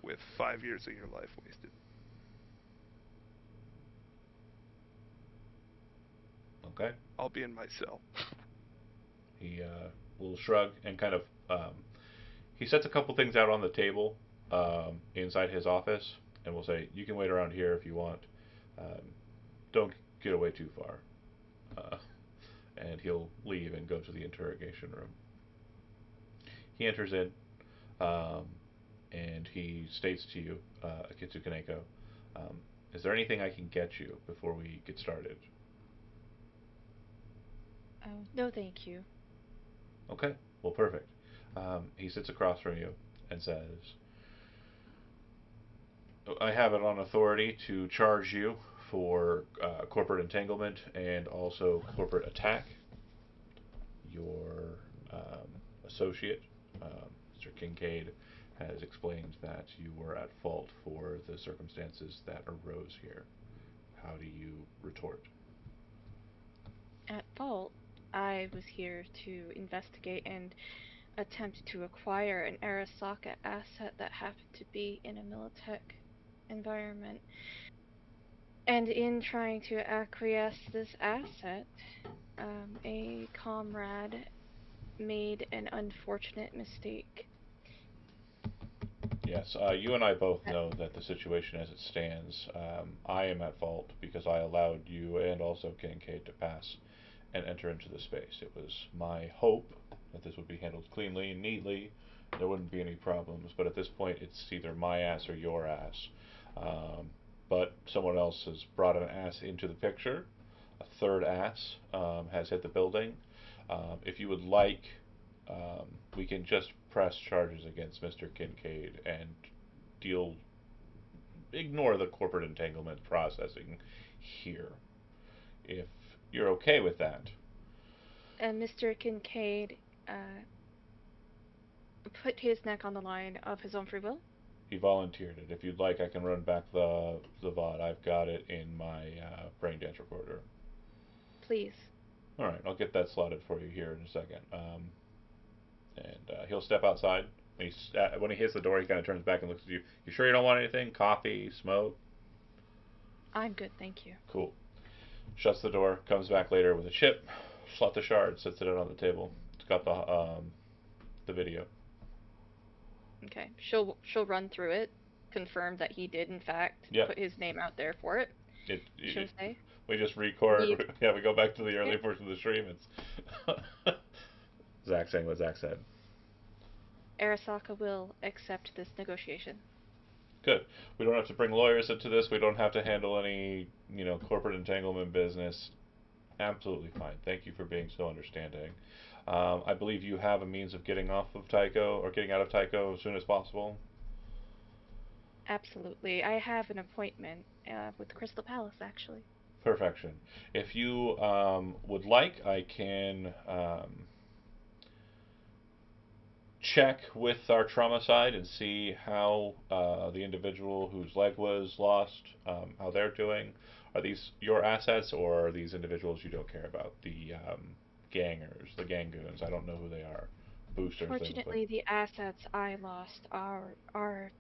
Speaker 5: with 5 years of your life wasted.
Speaker 1: Okay.
Speaker 5: I'll be in my cell.
Speaker 1: He will shrug and kind of he sets a couple things out on the table inside his office and will say, "You can wait around here if you want. Don't get away too far." And he'll leave and go to the interrogation room. He enters in and he states to you, Akitsu Kaneko, "Is there anything I can get you before we get started?"
Speaker 2: No, thank you.
Speaker 1: Okay, well, perfect. He sits across from you and says, "I have it on authority to charge you for corporate entanglement and also corporate attack. Your associate, Mr. Kincaid, has explained that you were at fault for the circumstances that arose here. How do you retort?"
Speaker 2: At fault, I was here to investigate and attempt to acquire an Arasaka asset that happened to be in a Militech environment. And in trying to acquiesce this asset, a comrade made an unfortunate mistake.
Speaker 1: Yes, you and I both know that the situation as it stands, I am at fault because I allowed you and also Kincaid to pass and enter into the space. It was my hope that this would be handled cleanly and neatly. There wouldn't be any problems, but at this point it's either my ass or your ass. But someone else has brought an ass into the picture. A third ass has hit the building. If you would like, we can just press charges against Mr. Kincaid and ignore the corporate entanglement processing here. If you're okay with that.
Speaker 2: And Mr. Kincaid put his neck on the line of his own free will?
Speaker 1: He volunteered it. If you'd like, I can run back the VOD. I've got it in my brain dance recorder.
Speaker 2: Please.
Speaker 1: All right, I'll get that slotted for you here in a second. And he'll step outside. When he hits the door, he kind of turns back and looks at you. You sure you don't want anything? Coffee, smoke?
Speaker 2: I'm good, thank you.
Speaker 1: Cool. Shuts the door. Comes back later with a chip. Slot the shard. Sits it out on the table. It's got the video.
Speaker 2: Okay. She'll run through it, confirm that he did in fact put his name out there for it. She'll say.
Speaker 1: We just record. Yeah, we go back to the early portion of the stream. It's Zach saying what Zach said.
Speaker 2: Arasaka will accept this negotiation.
Speaker 1: Good. We don't have to bring lawyers into this. We don't have to handle any, corporate entanglement business. Absolutely fine. Thank you for being so understanding. I believe you have a means of getting off of Tycho or getting out of Tycho as soon as possible.
Speaker 2: Absolutely. I have an appointment with the Crystal Palace, actually.
Speaker 1: Perfection. If you would like, I can check with our trauma side and see how the individual whose leg was lost, how they're doing. Are these your assets, or are these individuals you don't care about? The gangers, the gangoons. I don't know who they are. Boosters.
Speaker 2: Fortunately, the assets I lost are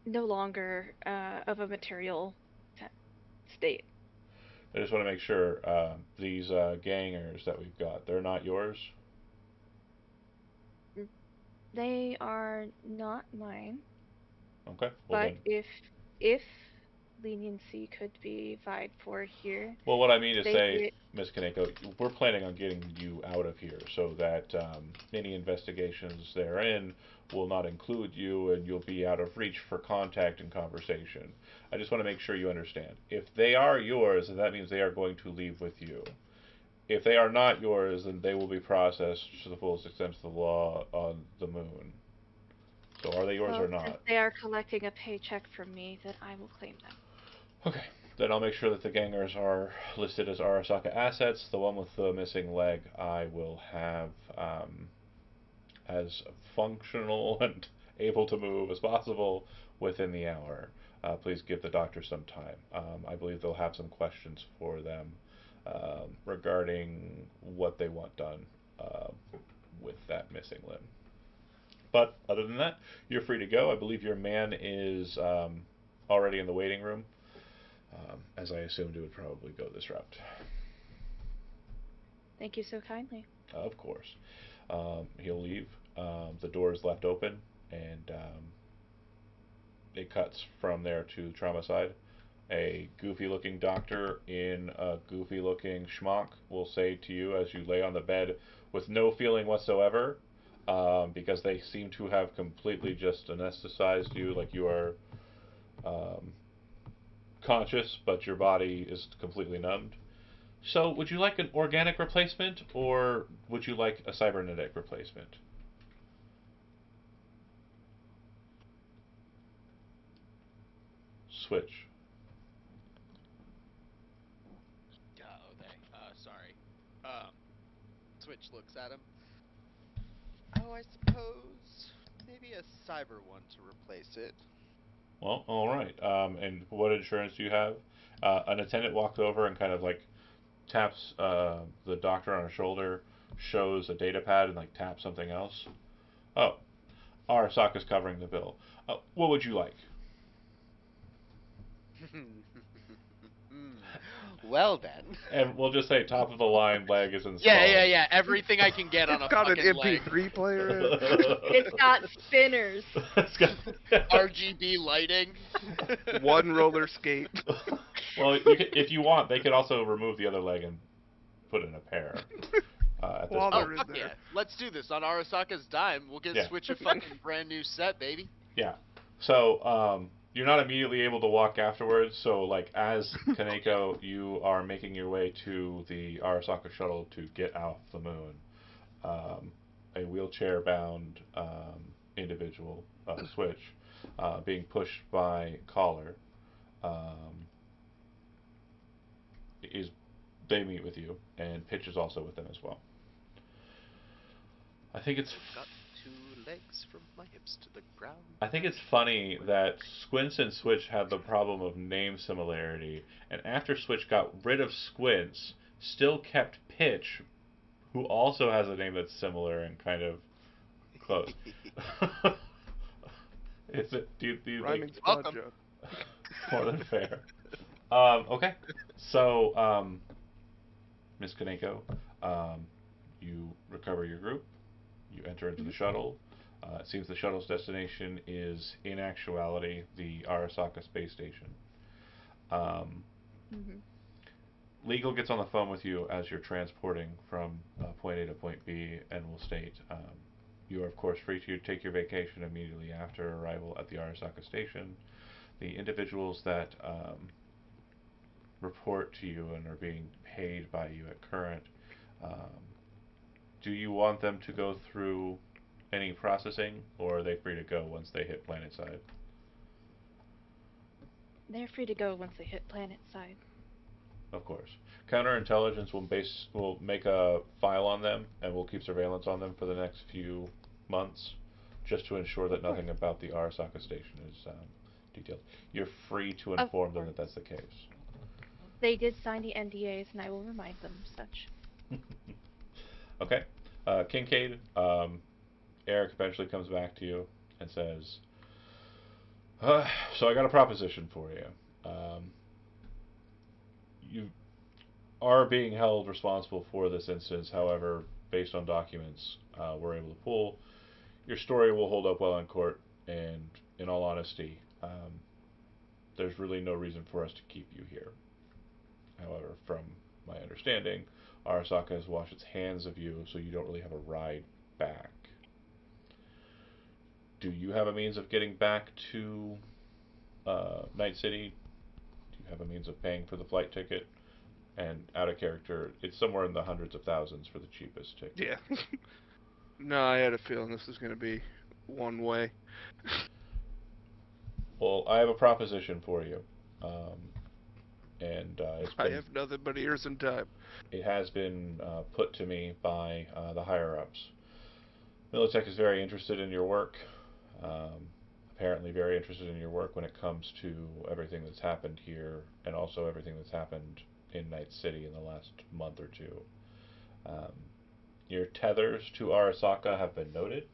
Speaker 2: no longer of a material state.
Speaker 1: I just want to make sure these gangers that we've got, they're not yours?
Speaker 2: They are not mine.
Speaker 1: Okay.
Speaker 2: Well, but then, if leniency could be vied for here.
Speaker 1: Well, what I mean to say, Ms. Kaneko, we're planning on getting you out of here so that any investigations therein will not include you, and you'll be out of reach for contact and conversation. I just want to make sure you understand. If they are yours, then that means they are going to leave with you. If they are not yours, then they will be processed to the fullest extent of the law on the moon. So are they yours or not?
Speaker 2: Since they are collecting a paycheck from me, then I will claim them.
Speaker 1: Okay. Then I'll make sure that the gangers are listed as Arasaka assets. The one with the missing leg I will have as functional and able to move as possible within the hour. Please give the doctor some time. I believe they'll have some questions for them regarding what they want done with that missing limb. But other than that, you're free to go. I believe your man is already in the waiting room, as I assumed it would probably go this route.
Speaker 2: Thank you so kindly.
Speaker 1: Of course. He'll leave. The door is left open, and it cuts from there to trauma side. A goofy-looking doctor in a goofy-looking schmuck will say to you as you lay on the bed with no feeling whatsoever, because they seem to have completely just anesthetized you, like you are conscious, but your body is completely numbed. So, would you like an organic replacement, or would you like a cybernetic replacement? Switch.
Speaker 4: Sorry. Switch looks at him. Oh, I suppose maybe a cyber one to replace it.
Speaker 1: Well, all right. And what insurance do you have? An attendant walks over and kind of like taps the doctor on the shoulder, shows a data pad, and like taps something else. Oh, Arasaka's covering the bill. What would you like?
Speaker 4: Well then.
Speaker 1: And we'll just say top of the line leg is installed.
Speaker 4: Yeah. Everything I can get on a
Speaker 5: got
Speaker 4: fucking
Speaker 5: an MP3 player.
Speaker 2: It's got spinners.
Speaker 1: RGB
Speaker 4: lighting.
Speaker 5: One roller skate.
Speaker 1: Well, if you want, they could also remove the other leg and put in a pair.
Speaker 4: Yeah. Let's do this on Arasaka's dime. We'll get Switch a fucking brand new set, baby.
Speaker 1: Yeah. So, you're not immediately able to walk afterwards, so like as Kaneko, you are making your way to the Arasaka shuttle to get off the moon. A wheelchair-bound individual, Switch, being pushed by Collar, they meet with you, and Pitch is also with them as well. I think it's
Speaker 4: Got two legs from my hips to the ground.
Speaker 1: I think it's funny that Squints and Switch had the problem of name similarity, and after Switch got rid of Squints, still kept Pitch, who also has a name that's similar and kind of close. Is it? Do you think
Speaker 5: Rhyming spot
Speaker 4: Welcome.
Speaker 5: joke.
Speaker 1: more than fair? Okay. So, Miss Kaneko, you recover your group. You enter into the shuttle. It seems the shuttle's destination is, in actuality, the Arasaka space station. Um,
Speaker 2: Mm-hmm.
Speaker 1: Legal gets on the phone with you as you're transporting from point A to point B and will state you are, of course, free to take your vacation immediately after arrival at the Arasaka station. The individuals that report to you and are being paid by you at current, um, do you want them to go through any processing, or are they free to go once they hit planet side?
Speaker 2: They're free to go once they hit planet side.
Speaker 1: Of course. Counterintelligence will make a file on them, and will keep surveillance on them for the next few months, just to ensure that nothing about the Arasaka station is detailed. You're free to
Speaker 2: Of
Speaker 1: inform them
Speaker 2: course.
Speaker 1: that that's the case.
Speaker 2: They did sign the NDAs, and I will remind them of such.
Speaker 1: Okay. Kincaid, Eric eventually comes back to you and says, so I got a proposition for you. You are being held responsible for this instance. However, based on documents we're able to pull, your story will hold up well in court. And in all honesty, there's really no reason for us to keep you here. However, from my understanding, Arasaka has washed its hands of you, so you don't really have a ride back. Do you have a means of getting back to Night City? Do you have a means of paying for the flight ticket? And out of character, it's somewhere in the hundreds of thousands for the cheapest ticket.
Speaker 5: Yeah. No, I had a feeling this was going to be one way.
Speaker 1: Well, I have a proposition for you, and
Speaker 5: I have nothing but ears and time.
Speaker 1: it has been put to me by the higher ups. Militech is very interested in your work. Um, Apparently, very interested in your work when it comes to everything that's happened here, and also everything that's happened in Night City in the last month or two. Um, your tethers to Arasaka have been noted.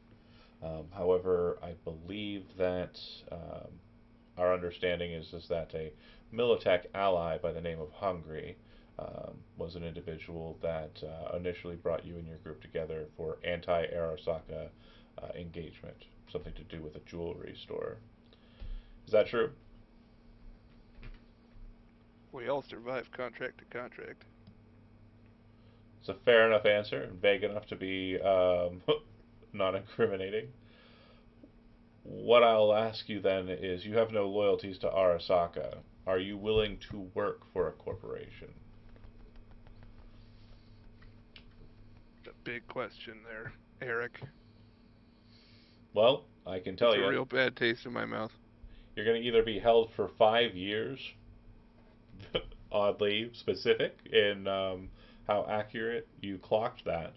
Speaker 1: However, I believe that our understanding is that a Militech ally by the name of Hungry was an individual that initially brought you and your group together for anti-Arasaka engagement, something to do with a jewelry store. Is that true?
Speaker 5: We all survive contract to contract.
Speaker 1: It's a fair enough answer, vague enough to be non-incriminating. What I'll ask you then is, you have no loyalties to Arasaka. Are you willing to work for a corporation?
Speaker 5: A big question there, Eric.
Speaker 1: Well, I can tell
Speaker 5: It's a
Speaker 1: you,
Speaker 5: real bad taste in my mouth.
Speaker 1: you're going to either be held for 5 years, oddly specific in how accurate you clocked that,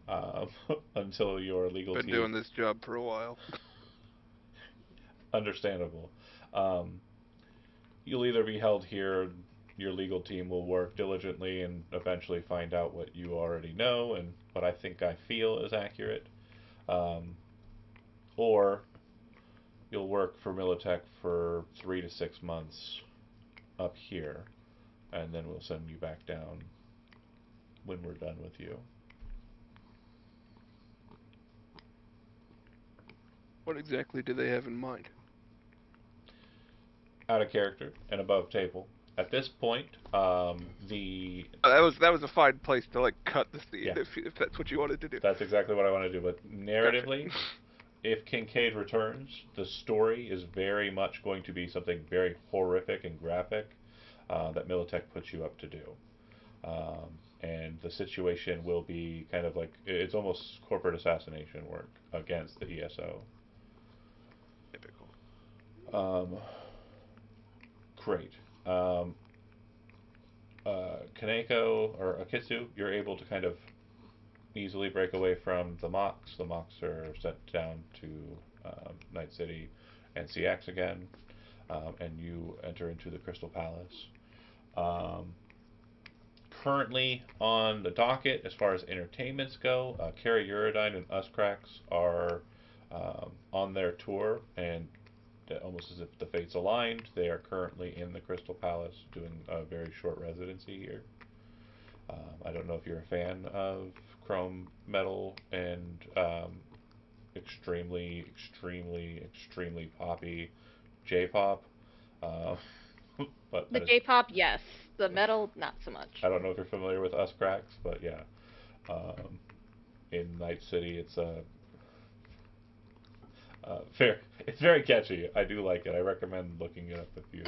Speaker 1: um, until your legal
Speaker 5: Been
Speaker 1: team.
Speaker 5: doing this job for a while.
Speaker 1: Understandable. Um, you'll either be held here, your legal team will work diligently and eventually find out what you already know and what I think I feel is accurate, um, or you'll work for Militech for 3 to 6 months up here, and then we'll send you back down when we're done with you.
Speaker 5: What exactly do they have in mind?
Speaker 1: Out of character and above table. At this point, the
Speaker 5: That was a fine place to like cut the scene
Speaker 1: Yeah.
Speaker 5: if that's what you wanted to do.
Speaker 1: that's exactly what I want to do. But narratively,
Speaker 5: Gotcha.
Speaker 1: if Kincaid returns, the story is very much going to be something very horrific and graphic that Militech puts you up to do. And the situation will be kind of like, it's almost corporate assassination work against the ESO.
Speaker 5: Typical.
Speaker 1: Great. Kaneko or Akitsu, you're able to kind of easily break away from the Mox. The Mox are sent down to Night City and CX again, and you enter into the Crystal Palace. Um, Currently on the docket, as far as entertainments go, Carrie Uridine and Uscrax are on their tour, and almost as if the fates aligned, they are currently in the Crystal Palace doing a very short residency here. I don't know if you're a fan of chrome metal and extremely poppy J-pop. Uh, but
Speaker 2: The J-pop, yes. The metal, not so much.
Speaker 1: I don't know if you're familiar with Us Cracks, but yeah, um, in Night City, it's very catchy. I do like it. I recommend looking it up if you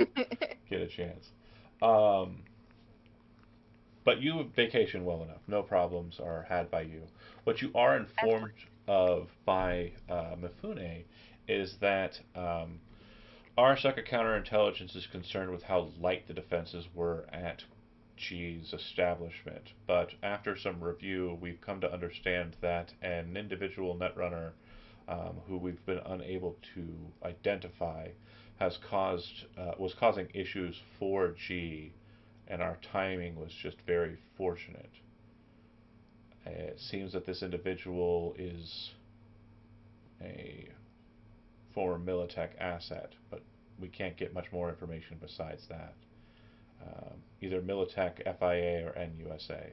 Speaker 1: get a chance. Um, but you vacation well enough. No problems are had by you. What you are informed of by Mifune is that Arasaka counterintelligence is concerned with how light the defenses were at G's establishment, but after some review, we've come to understand that an individual netrunner who we've been unable to identify was causing issues for G, and our timing was just very fortunate. It seems that this individual is a former Militech asset, but we can't get much more information besides that. Either Militech, FIA, or NUSA.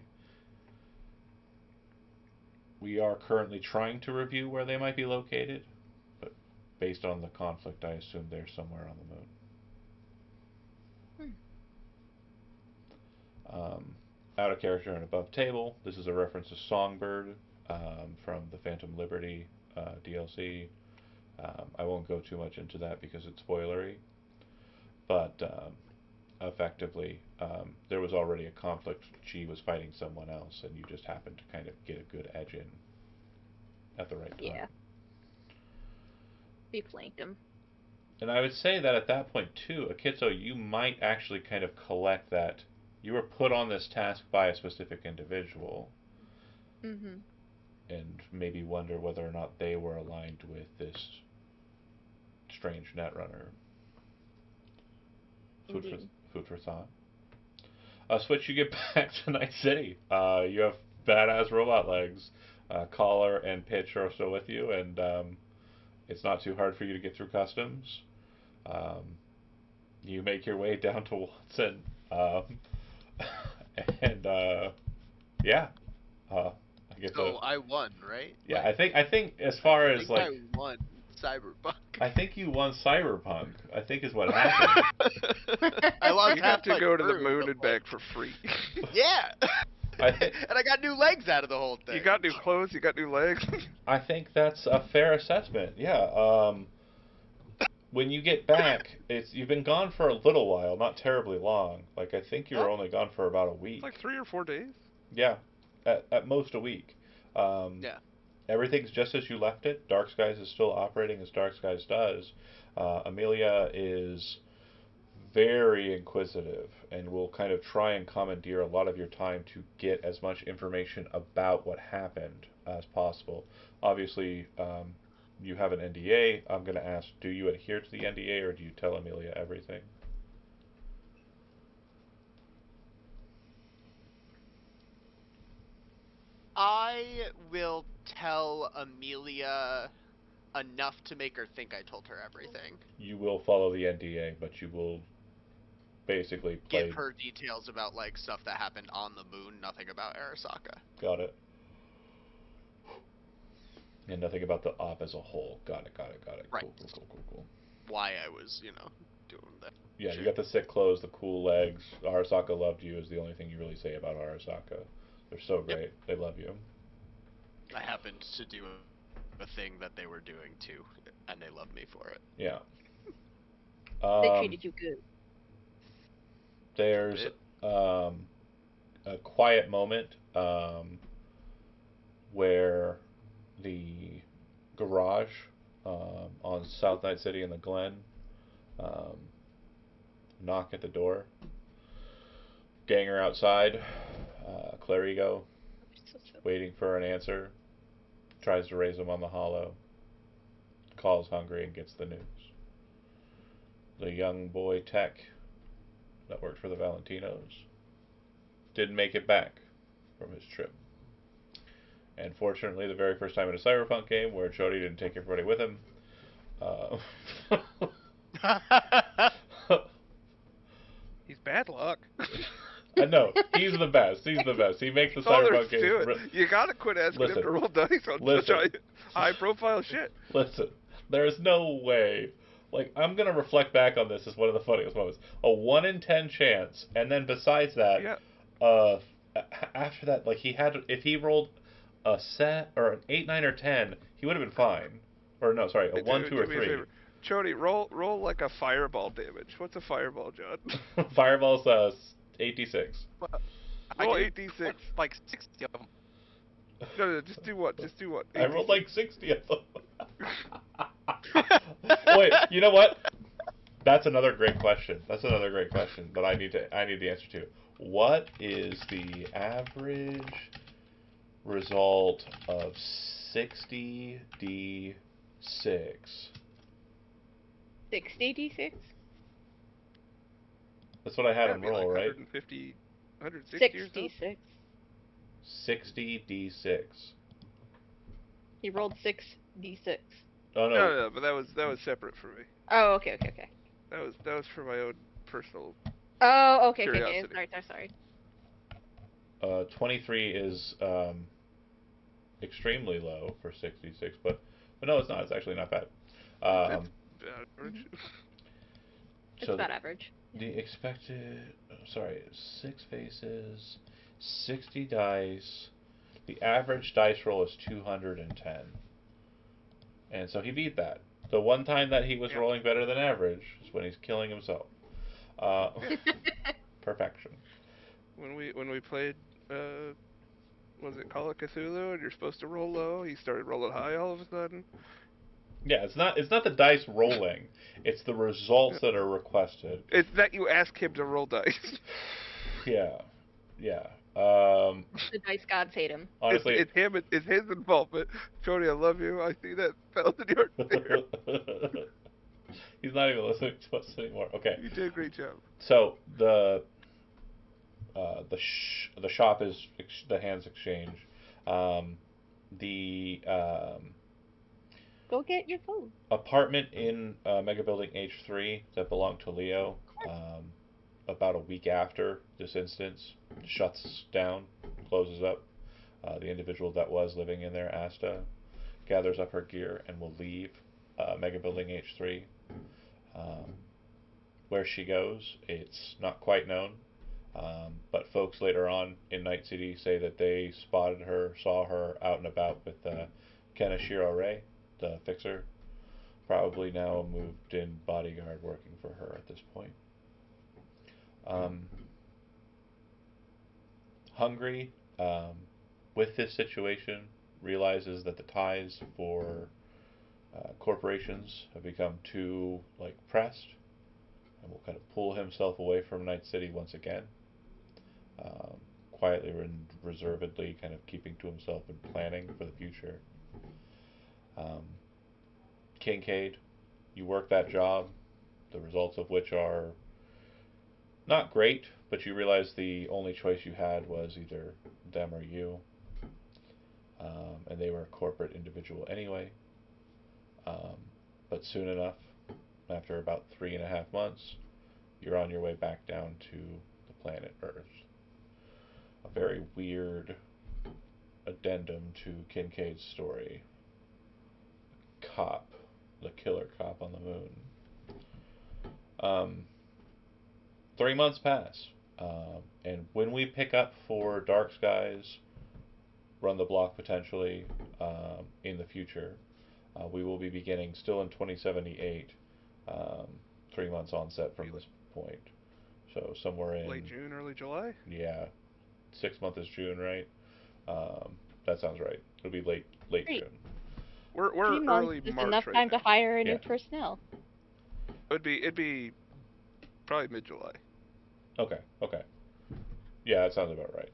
Speaker 1: We are currently trying to review where they might be located, but based on the conflict, I assume they're somewhere on the moon. Out of character and above table, this is a reference to Songbird from the Phantom Liberty DLC. I won't go too much into that because it's spoilery, but effectively, there was already a conflict. G was fighting someone else, and you just happened to kind of get a good edge in at the right time.
Speaker 2: Yeah. We flanked him.
Speaker 1: And I would say that at that point, too, Akitsu, you might actually kind of collect that you were put on this task by a specific individual.
Speaker 2: Mm-hmm.
Speaker 1: And maybe wonder whether or not they were aligned with this strange netrunner. Food for thought. Switch, you get back to Night City. You have badass robot legs. Collar and Pitch are still with you, and it's not too hard for you to get through customs. You make your way down to Watson, and yeah, I guess.
Speaker 4: So I won, right?
Speaker 1: Yeah, I think as far as like
Speaker 4: I won Cyberpunk.
Speaker 1: I think you won Cyberpunk. I think is what happened.
Speaker 4: I lost
Speaker 5: You
Speaker 4: half
Speaker 5: have to
Speaker 4: my
Speaker 5: go to the
Speaker 4: crew,
Speaker 5: moon
Speaker 4: but,
Speaker 5: and back for free.
Speaker 4: Yeah. And I got new legs out of the whole thing.
Speaker 5: You got new clothes, you got new legs.
Speaker 1: I think that's a fair assessment. Yeah. When you get back, you've been gone for a little while, not terribly long. Like I think you were only gone for about a week.
Speaker 5: It's like 3 or 4 days.
Speaker 1: Yeah, at most a week.
Speaker 4: Yeah.
Speaker 1: Everything's just as you left it. Dark Skies is still operating as Dark Skies does. Amelia is very inquisitive and will kind of try and commandeer a lot of your time to get as much information about what happened as possible. Obviously, you have an NDA. I'm going to ask, do you adhere to the NDA or do you tell Amelia everything?
Speaker 4: I will tell Amelia enough to make her think I told her everything.
Speaker 1: You will follow the NDA, but you will basically
Speaker 4: give her details about like stuff that happened on the moon, nothing about Arasaka.
Speaker 1: Got it. And nothing about the op as a whole. Got it.
Speaker 4: Right.
Speaker 1: Cool.
Speaker 4: Why I was, doing that.
Speaker 1: Yeah,
Speaker 4: shit.
Speaker 1: You got the sick clothes, the cool legs. Arasaka loved you is the only thing you really say about Arasaka. They're so great. Yep. They love you.
Speaker 4: I happened to do a thing that they were doing too, and they loved me for it.
Speaker 1: Yeah.
Speaker 2: They treated you good.
Speaker 1: There's a quiet moment where the garage on South Night City in the Glen knock at the door. Gang are outside. Clarigo.
Speaker 2: So silly.
Speaker 1: waiting for an answer, tries to raise him on the hollow, calls hungry and gets the news. The young boy Tech that worked for the Valentinos didn't make it back from his trip. And fortunately, the very first time in a Cyberpunk game where Jody didn't take everybody with him,
Speaker 5: He's bad luck.
Speaker 1: I know, he's the best. He's the best. He makes the
Speaker 5: That's all there
Speaker 1: Cyberpunk
Speaker 5: is to
Speaker 1: games.
Speaker 5: it. You gotta quit asking him
Speaker 1: Listen.
Speaker 5: to roll dice on
Speaker 1: Listen.
Speaker 5: such high-profile shit.
Speaker 1: Listen, there is no way. Like, I'm gonna reflect back on this as one of the funniest moments. A 1 in 10 chance, and then besides that,
Speaker 5: Yeah.
Speaker 1: after that, like if he rolled a set or an 8, 9, or 10, he would have been fine. Or no, sorry, a 1, 2, or
Speaker 5: Do me a
Speaker 1: 3.
Speaker 5: favor. Chody, roll like a fireball damage. What's a fireball, John?
Speaker 1: Fireball's 8d6.
Speaker 5: Roll
Speaker 3: I did
Speaker 5: 8d6.
Speaker 3: like 60 of them.
Speaker 5: No, just do what? Just do what?
Speaker 1: I rolled
Speaker 5: 8d6.
Speaker 1: like 60 of them. Wait, you know what? That's another great question. That's another great question that I need the answer to. What is the average result of 60d6?
Speaker 2: 60d6?
Speaker 1: That's what I had
Speaker 5: Gotta
Speaker 1: him
Speaker 5: be
Speaker 1: roll,
Speaker 5: like
Speaker 1: right?
Speaker 5: 150, 160 or so?
Speaker 2: 66.
Speaker 1: 60d6.
Speaker 2: He rolled 6d6.
Speaker 1: Oh no.
Speaker 5: No, but that was separate for me.
Speaker 2: Oh, okay.
Speaker 5: That was for my own personal.
Speaker 2: Oh, okay.
Speaker 5: Curiosity.
Speaker 2: Sorry.
Speaker 1: 23 is extremely low for 66, but no, it's not. It's actually not bad.
Speaker 5: It's average.
Speaker 2: It's about average.
Speaker 1: The expected, 6 faces, 60 dice. The average dice roll is 210. And so he beat that. The one time that he was rolling better than average is when he's killing himself. Perfection.
Speaker 5: When we played, was it Call of Cthulhu, and you're supposed to roll low, he started rolling high all of a sudden.
Speaker 1: Yeah, it's not the dice rolling. It's the results that are requested.
Speaker 5: It's that you ask him to roll dice.
Speaker 1: Yeah.
Speaker 2: The dice gods hate him.
Speaker 1: Honestly,
Speaker 5: it's him. It's his involvement. Jody, I love you. I see that fell in your ear.
Speaker 1: He's not even listening to us anymore. Okay.
Speaker 5: You did a great job.
Speaker 1: So the shop is the hands exchange. The
Speaker 2: Go get your food.
Speaker 1: apartment in Mega Building H3 that belonged to Leo, about a week after this instance, shuts down, closes up. The individual that was living in there, Asta, gathers up her gear and will leave Mega Building H3. Where she goes, it's not quite known, but folks later on in Night City say that they saw her out and about with Kenishiro Ray, the fixer, probably now a moved-in bodyguard working for her at this point. Hungry, with this situation, realizes that the ties for corporations have become too pressed, and will kind of pull himself away from Night City once again, quietly and reservedly, kind of keeping to himself and planning for the future. Kincaid, you work that job, the results of which are not great, but you realize the only choice you had was either them or you, and they were a corporate individual anyway. But soon enough, after about 3.5 months, you're on your way back down to the planet Earth. A very weird addendum to Kincaid's story. Cop, the killer cop on the moon. 3 months pass, and when we pick up for Dark Skies, Run the Block potentially in the future, we will be beginning still in 2078, 3 months onset from this point. So somewhere in
Speaker 5: late June, early July.
Speaker 1: Yeah, 6 months is June, right? That sounds right. It'll be late
Speaker 2: Great.
Speaker 1: June.
Speaker 5: We're
Speaker 2: 3 months
Speaker 5: early
Speaker 2: is
Speaker 5: March
Speaker 2: enough
Speaker 5: right
Speaker 2: time
Speaker 5: now.
Speaker 2: to hire
Speaker 1: Yeah.
Speaker 2: new personnel.
Speaker 5: It'd be probably mid-July.
Speaker 1: Okay. Yeah, that sounds about right.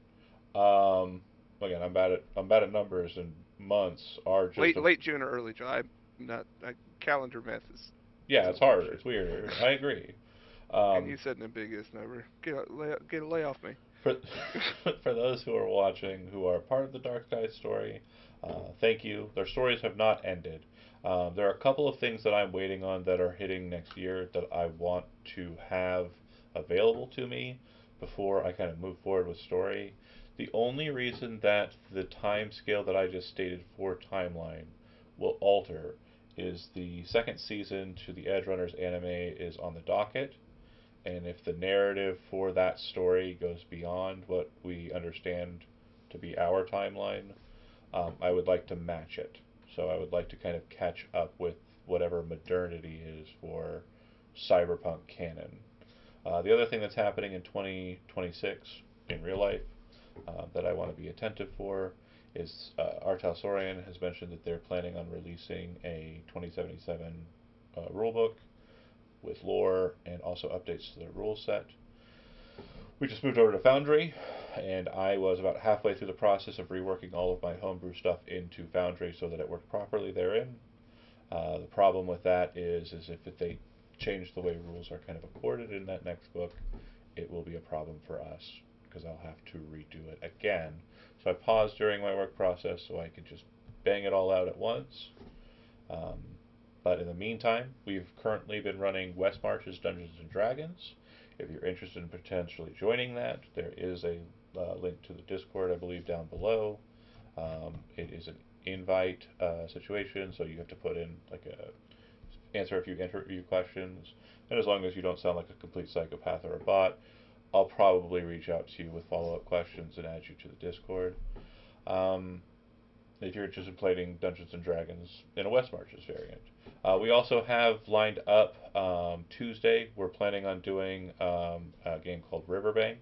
Speaker 1: again, I'm bad at numbers, and months are just
Speaker 5: Late June or early July. Not calendar math is
Speaker 1: yeah, it's
Speaker 5: still
Speaker 1: hard.
Speaker 5: bullshit.
Speaker 1: It's weird. I agree.
Speaker 5: And
Speaker 1: Um,
Speaker 5: you said an ambiguous number. Get a lay off me.
Speaker 1: for for those who are watching who are part of the Dark Sky story, thank you. Their stories have not ended. There are a couple of things that I'm waiting on that are hitting next year that I want to have available to me before I kind of move forward with story. The only reason that the time scale that I just stated for timeline will alter is the second season to the Edge Runners anime is on the docket, and if the narrative for that story goes beyond what we understand to be our timeline, I would like to match it. So I would like to kind of catch up with whatever modernity is for cyberpunk canon. The other thing that's happening in 2026 in real life that I want to be attentive for is Artel Sorian has mentioned that they're planning on releasing a 2077 rulebook with lore and also updates to the rule set. We just moved over to Foundry, and I was about halfway through the process of reworking all of my homebrew stuff into Foundry so that it worked properly therein. The problem with that is if they change the way rules are kind of accorded in that next book, it will be a problem for us because I'll have to redo it again. So I paused during my work process so I could just bang it all out at once. Um, but in the meantime, we've currently been running West March's Dungeons and Dragons. If you're interested in potentially joining that, there is a link to the Discord, I believe, down below. It is an invite situation, so you have to put in answer a few interview questions, and as long as you don't sound like a complete psychopath or a bot, I'll probably reach out to you with follow-up questions and add you to the Discord. Um, if you're interested in playing Dungeons and Dragons in a West Marches variant. We also have lined up Tuesday. We're planning on doing a game called Riverbank.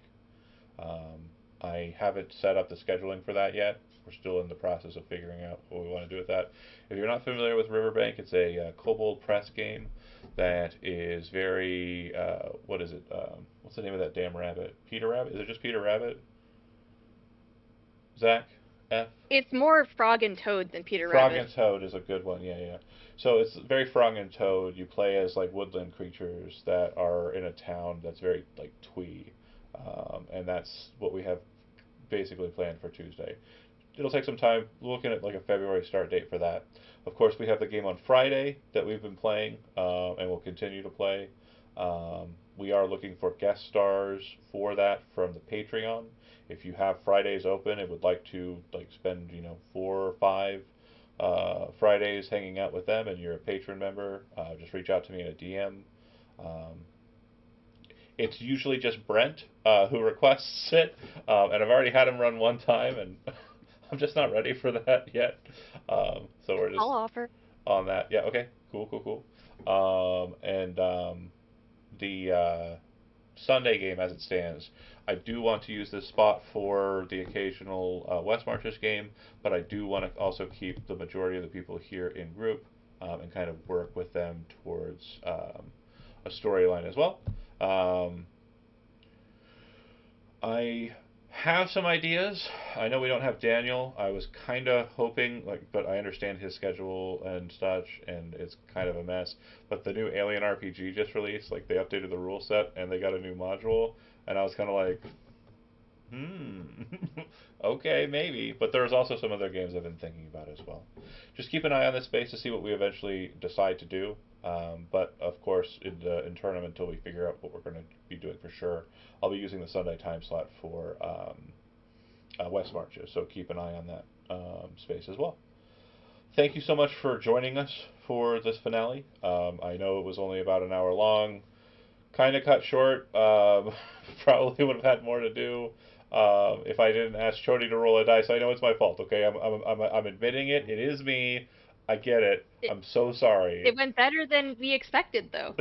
Speaker 1: I haven't set up the scheduling for that yet. We're still in the process of figuring out what we want to do with that. If you're not familiar with Riverbank, it's a Kobold Press game that is very what is it? What's the name of that damn rabbit? Peter Rabbit? Is it just Peter Rabbit? Zach? F?
Speaker 2: It's more Frog and Toad than Peter
Speaker 1: Frog
Speaker 2: Rabbit.
Speaker 1: and Toad is a good one. Yeah, yeah. So it's very Frog and Toad. You play as like woodland creatures that are in a town that's very like twee, and that's what we have basically planned for Tuesday. It'll take some time. We're looking at like a February start date for that. Of course, we have the game on Friday that we've been playing, and will continue to play. We are looking for guest stars for that from the Patreon. If you have Fridays open and would like to like spend 4 or 5 Fridays hanging out with them, and you're a patron member, just reach out to me in a DM. Um, it's usually just Brent who requests it, and I've already had him run one time, and I'm just not ready for that yet. So we're just
Speaker 2: I'll offer.
Speaker 1: on that. Yeah. Okay. Cool. Cool. Cool. And the Sunday game as it stands. I do want to use this spot for the occasional West Marches game, but I do want to also keep the majority of the people here in group and kind of work with them towards a storyline as well. I have some ideas. I know we don't have Daniel. I was kind of hoping, but I understand his schedule and such, and it's kind of a mess. But the new Alien RPG just released. Like they updated the rule set and they got a new module, and I was kind of like, okay, maybe. But there's also some other games I've been thinking about as well. Just keep an eye on this space to see what we eventually decide to do. But of course, in tournament until we figure out what we're going to be doing for sure, I'll be using the Sunday time slot for West Marches. So keep an eye on that space as well. Thank you so much for joining us for this finale. I know it was only about an hour long, kind of cut short. Probably would have had more to do. If I didn't ask Chody to roll a dice, I know it's my fault. Okay, I'm admitting it. It is me. I get it. I'm so sorry.
Speaker 2: It went better than we expected, though.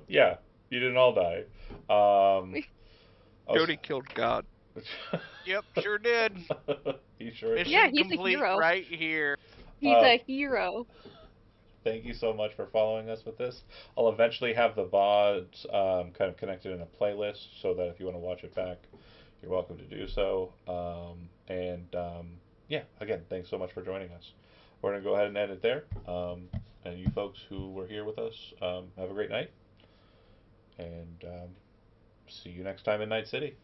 Speaker 1: Yeah, you didn't all die.
Speaker 5: Jody killed God.
Speaker 6: Yep, sure did.
Speaker 1: He sure did.
Speaker 6: Mission
Speaker 2: Yeah, he's a
Speaker 6: complete
Speaker 2: hero.
Speaker 6: right here.
Speaker 2: He's a hero.
Speaker 1: Thank you so much for following us with this. I'll eventually have the VODs kind of connected in a playlist so that if you want to watch it back, you're welcome to do so. And yeah, again, thanks so much for joining us. We're going to go ahead and end it there. And you folks who were here with us, have a great night. And see you next time in Night City.